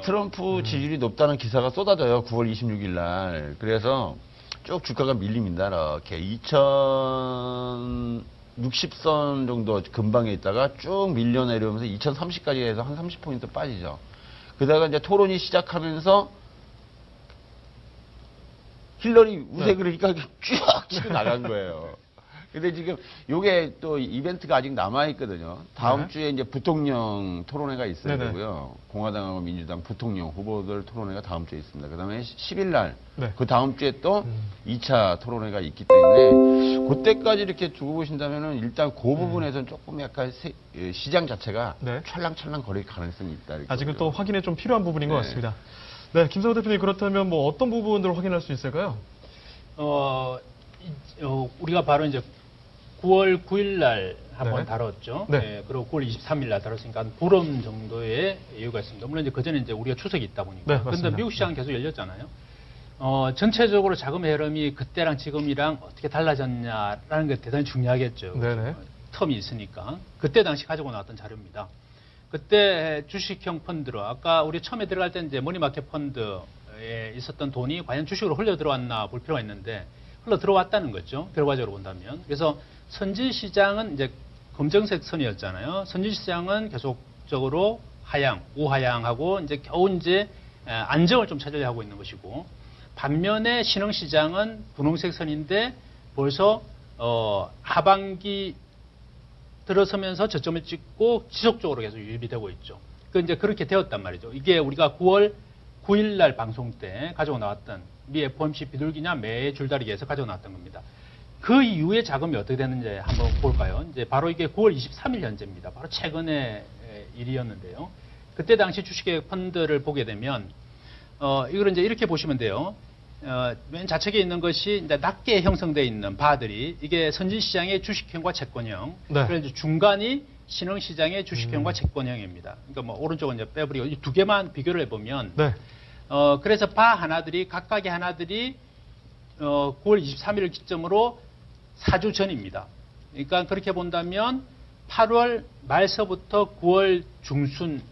트럼프 지지율이 높다는 기사가 쏟아져요. 9월 26일 날. 그래서 쭉 주가가 밀립니다. 이렇게 2060선 정도 근방에 있다가 쭉 밀려 내려오면서 2030까지 해서 한 30포인트 빠지죠. 그러다가 이제 토론이 시작하면서 힐러리 우세 그러니까 쭉 치고 나간 거예요. 근데 지금 요게 또 이벤트가 아직 남아있거든요. 다음 네. 주에 이제 부통령 토론회가 있어야 네네. 되고요. 공화당하고 민주당 부통령 후보들 토론회가 다음 주에 있습니다. 그 다음에 10일 날, 네. 그 다음 주에 또 2차 토론회가 있기 때문에 그때까지 이렇게 두고 보신다면은 일단 그 부분에서는 조금 약간 시장 자체가 네. 찰랑찰랑 거릴 가능성이 있다. 이렇게 아직은 보죠. 또 확인에 좀 필요한 부분인 것 네. 같습니다. 네, 김상우 대표님 그렇다면 뭐 어떤 부분들을 확인할 수 있을까요? 우리가 바로 이제 9월 9일 날 한번 네. 다뤘죠. 네. 네, 그리고 9월 23일 날 다뤘으니까 한 보름 정도의 이유가 있습니다. 물론 이제 그 전에 이제 우리가 추석이 있다 보니까. 네, 그런데 맞습니다. 미국 시장은 계속 열렸잖아요. 전체적으로 자금의 흐름이 그때랑 지금이랑 어떻게 달라졌냐라는 게 대단히 중요하겠죠. 네네. 텀이 있으니까. 그때 당시 가지고 나왔던 자료입니다. 그때 주식형 펀드로 아까 우리 처음에 들어갈 때 이제 머니마켓 펀드에 있었던 돈이 과연 주식으로 흘러 들어왔나 볼 필요가 있는데 흘러 들어왔다는 거죠. 결과적으로 본다면. 그래서 선진 시장은 이제 검정색 선이었잖아요. 선진 시장은 계속적으로 하향, 우하향하고 이제 겨우 이제 안정을 좀 찾으려 하고 있는 것이고 반면에 신흥 시장은 분홍색 선인데 벌써 하반기 들어서면서 저점을 찍고 지속적으로 계속 유입이 되고 있죠. 이제 그렇게 되었단 말이죠. 이게 우리가 9월 9일 날 방송 때 가지고 나왔던 미 FOMC 비둘기냐 매 줄다리기에서 가지고 나왔던 겁니다. 그 이후에 자금이 어떻게 되는지 한번 볼까요? 이제 바로 이게 9월 23일 현재입니다. 바로 최근의 일이었는데요. 그때 당시 주식의 펀드를 보게 되면 이걸 이제 이렇게 보시면 돼요. 맨 좌측에 있는 것이 이제 낮게 형성되어 있는 바들이 이게 선진시장의 주식형과 채권형, 네. 그래서 중간이 신흥시장의 주식형과 채권형입니다. 그러니까 뭐 오른쪽은 이제 빼버리고 이 두 개만 비교를 해보면, 네. 그래서 바 하나들이 각각의 하나들이 9월 23일을 기점으로 4주 전입니다. 그러니까 그렇게 본다면 8월 말서부터 9월 중순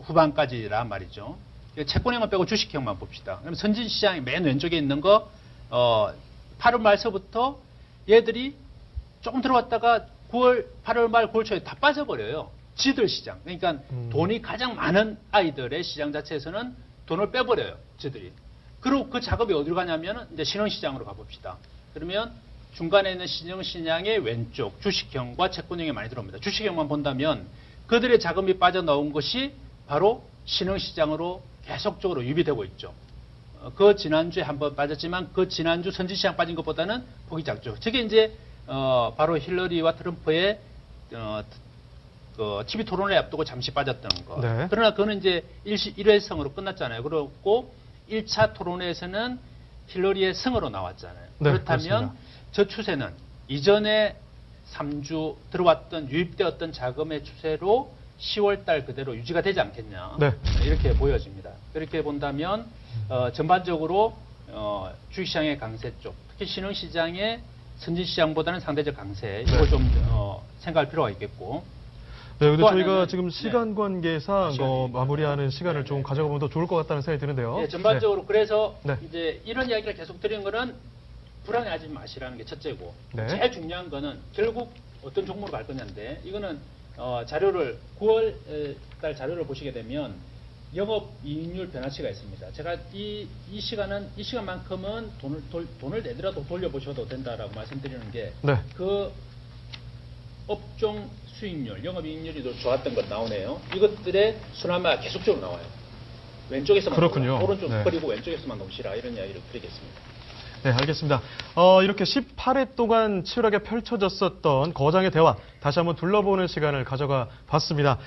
후반까지란 말이죠. 채권형을 빼고 주식형만 봅시다. 그럼 선진시장의 맨 왼쪽에 있는 거 8월 말서부터 얘들이 조금 들어왔다가 8월 말 9월 초에 다 빠져버려요. 지들 시장. 그러니까 돈이 가장 많은 아이들의 시장 자체에서는 돈을 빼버려요. 지들이. 그리고 그 작업이 어디로 가냐면 이제 신흥시장으로 가봅시다. 그러면 중간에 있는 신흥시장의 왼쪽 주식형과 채권형이 많이 들어옵니다. 주식형만 본다면 그들의 자금이 빠져나온 것이 바로 신흥시장으로 계속적으로 유입되고 있죠. 그 지난주에 한번 빠졌지만 그 지난주 선진시장 빠진 것보다는 폭이 작죠. 저게 이제 바로 힐러리와 트럼프의 그 TV 토론회 앞두고 잠시 빠졌던 거. 네. 그러나 그거는 이제 일회성으로 끝났잖아요. 그렇고 1차 토론회에서는 힐러리의 승으로 나왔잖아요. 네, 그렇다면 그렇습니다. 저 추세는 이전에 3주 들어왔던 유입되었던 자금의 추세로 10월 달 그대로 유지가 되지 않겠냐. 네. 이렇게 보여집니다. 그렇게 본다면 전반적으로 주식시장의 강세 쪽, 특히 신흥시장의 선진시장보다는 상대적 강세, 이걸 좀 생각할 필요가 있겠고. 네, 근데 또 저희가 하나는, 지금 시간 관계상 시간이 마무리하는 시간을 좀 가져가 보면 더 좋을 것 같다는 생각이 드는데요. 네, 전반적으로 그래서 네. 이제 이런 이야기를 계속 드리는 거는 불안해하지 마시라는 게 첫째고, 네. 제일 중요한 거는 결국 어떤 종목으로 갈 거냐인데, 이거는 자료를 9월 달 자료를 보시게 되면 영업이익률 변화치가 있습니다. 제가 이 시간만큼은 돈을 내더라도 돌려보셔도 된다라고 말씀드리는 게 네. 그 업종 수익률, 영업이익률이 더 좋았던 것 나오네요. 이것들의 순환매가 계속적으로 나와요. 왼쪽에서만 그렇군요. 놓으라. 오른쪽 네. 버리고 왼쪽에서만 놓으시라, 이런 이야기를 드리겠습니다. 네, 알겠습니다. 이렇게 18회 동안 치열하게 펼쳐졌었던 거장의 대화 다시 한번 둘러보는 시간을 가져가 봤습니다.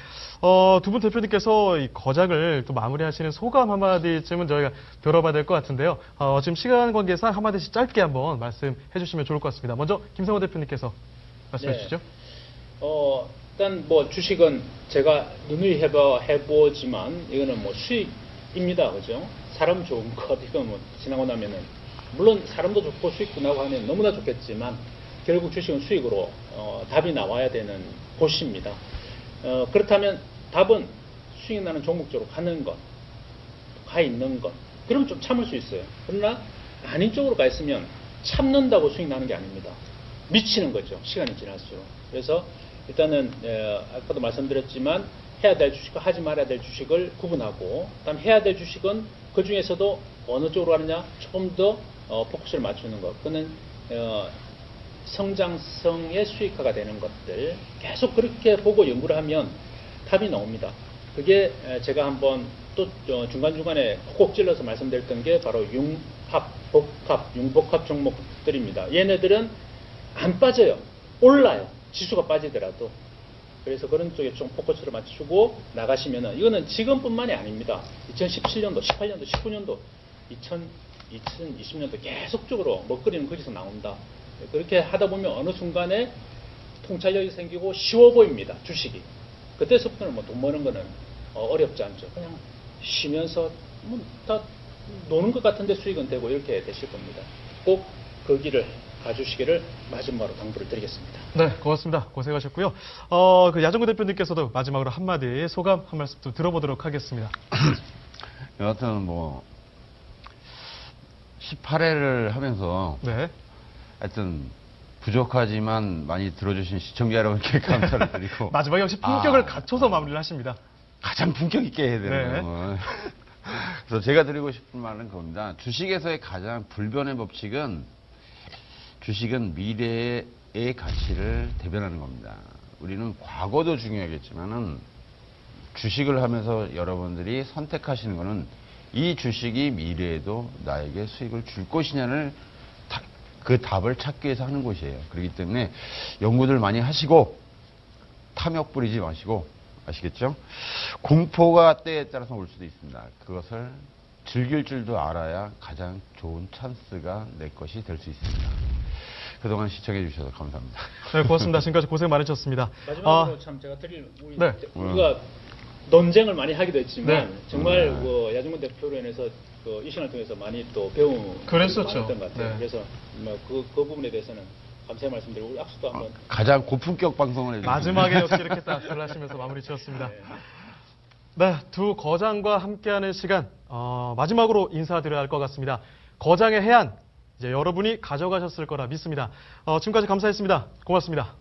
두 분 대표님께서 이 거장을 또 마무리하시는 소감 한마디쯤은 저희가 들어봐야 될 것 같은데요. 지금 시간 관계상 한마디씩 짧게 한번 말씀해 주시면 좋을 것 같습니다. 먼저 김성호 대표님께서 말씀해 네. 주시죠. 일단 뭐 주식은 제가 누누이 해보지만 이거는 뭐 수익입니다, 그죠? 사람 좋은 것 이거 뭐 지나고 나면은 물론 사람도 좋고 수익도 나고 하면 너무나 좋겠지만 결국 주식은 수익으로 답이 나와야 되는 곳입니다. 그렇다면 답은 수익 나는 종목 쪽으로 가는 것, 가 있는 것, 그러면 좀 참을 수 있어요. 그러나 아닌 쪽으로 가 있으면 참는다고 수익 나는 게 아닙니다. 미치는 거죠. 시간이 지날수록. 그래서 일단은 아까도 말씀드렸지만 해야 될 주식과 하지 말아야 될 주식을 구분하고, 그다음 해야 될 주식은 그 중에서도 어느 쪽으로 가느냐 조금 더 포커스를 맞추는 것. 그거는 성장성의 수익화가 되는 것들 계속 그렇게 보고 연구를 하면 답이 나옵니다. 그게 제가 한번 또 중간중간에 콕콕 찔러서 말씀드렸던 게 바로 융합, 복합, 융복합 종목들입니다. 얘네들은 안 빠져요. 올라요. 지수가 빠지더라도. 그래서 그런 쪽에 좀 포커스를 맞추고 나가시면은, 이거는 지금뿐만이 아닙니다. 2017년도, 18년도, 19년도, 2020년도 계속적으로 먹거리는 거기서 나온다. 그렇게 하다 보면 어느 순간에 통찰력이 생기고 쉬워 보입니다. 주식이. 그때부터는 뭐 돈 버는 거는 어렵지 않죠. 그냥 쉬면서 뭐 다 노는 것 같은데 수익은 되고 이렇게 되실 겁니다. 꼭 그 길을 가주시기를 마지막으로 당부를 드리겠습니다. 네, 고맙습니다. 고생하셨고요. 그 야정구 대표님께서도 마지막으로 한마디 소감 한 말씀 또 들어보도록 하겠습니다. 여하튼 뭐 18회를 하면서 네. 하여튼 부족하지만 많이 들어주신 시청자 여러분께 감사를 드리고 마지막에 역시 품격을 갖춰서 마무리를 하십니다. 가장 품격 있게 해야 되는 네. 거예요. 그래서 제가 드리고 싶은 말은 그겁니다. 주식에서의 가장 불변의 법칙은 주식은 미래의 가치를 대변하는 겁니다. 우리는 과거도 중요하겠지만은 주식을 하면서 여러분들이 선택하시는 거는 이 주식이 미래에도 나에게 수익을 줄 것이냐를 그 답을 찾기 위해서 하는 것이에요. 그렇기 때문에 연구들 많이 하시고 탐욕 부리지 마시고, 아시겠죠? 공포가 때에 따라서 올 수도 있습니다. 그것을 즐길 줄도 알아야 가장 좋은 찬스가 내 것이 될 수 있습니다. 그동안 시청해 주셔서 감사합니다. 네, 고맙습니다. 지금까지 고생 많으셨습니다. 마지막으로 참 제가 드릴 네. 우리가 논쟁을 많이 하기도 했지만 네. 정말 야중근 대표로 인해서 이 시간을 통해서 많이 또 배운 그랬었죠. 많았던 것 같아요. 네. 그래서 그 부분에 대해서는 감사의 말씀드리고 우리 악수도 한번. 가장 고품격 방송을 해주셨습니다. 마지막에 역시 이렇게 따뜻을 하시면서 마무리 지었습니다. 네, 두 거장과 함께하는 시간 마지막으로 인사드려야 할 것 같습니다. 거장의 해안 이제 여러분이 가져가셨을 거라 믿습니다. 지금까지 감사했습니다. 고맙습니다.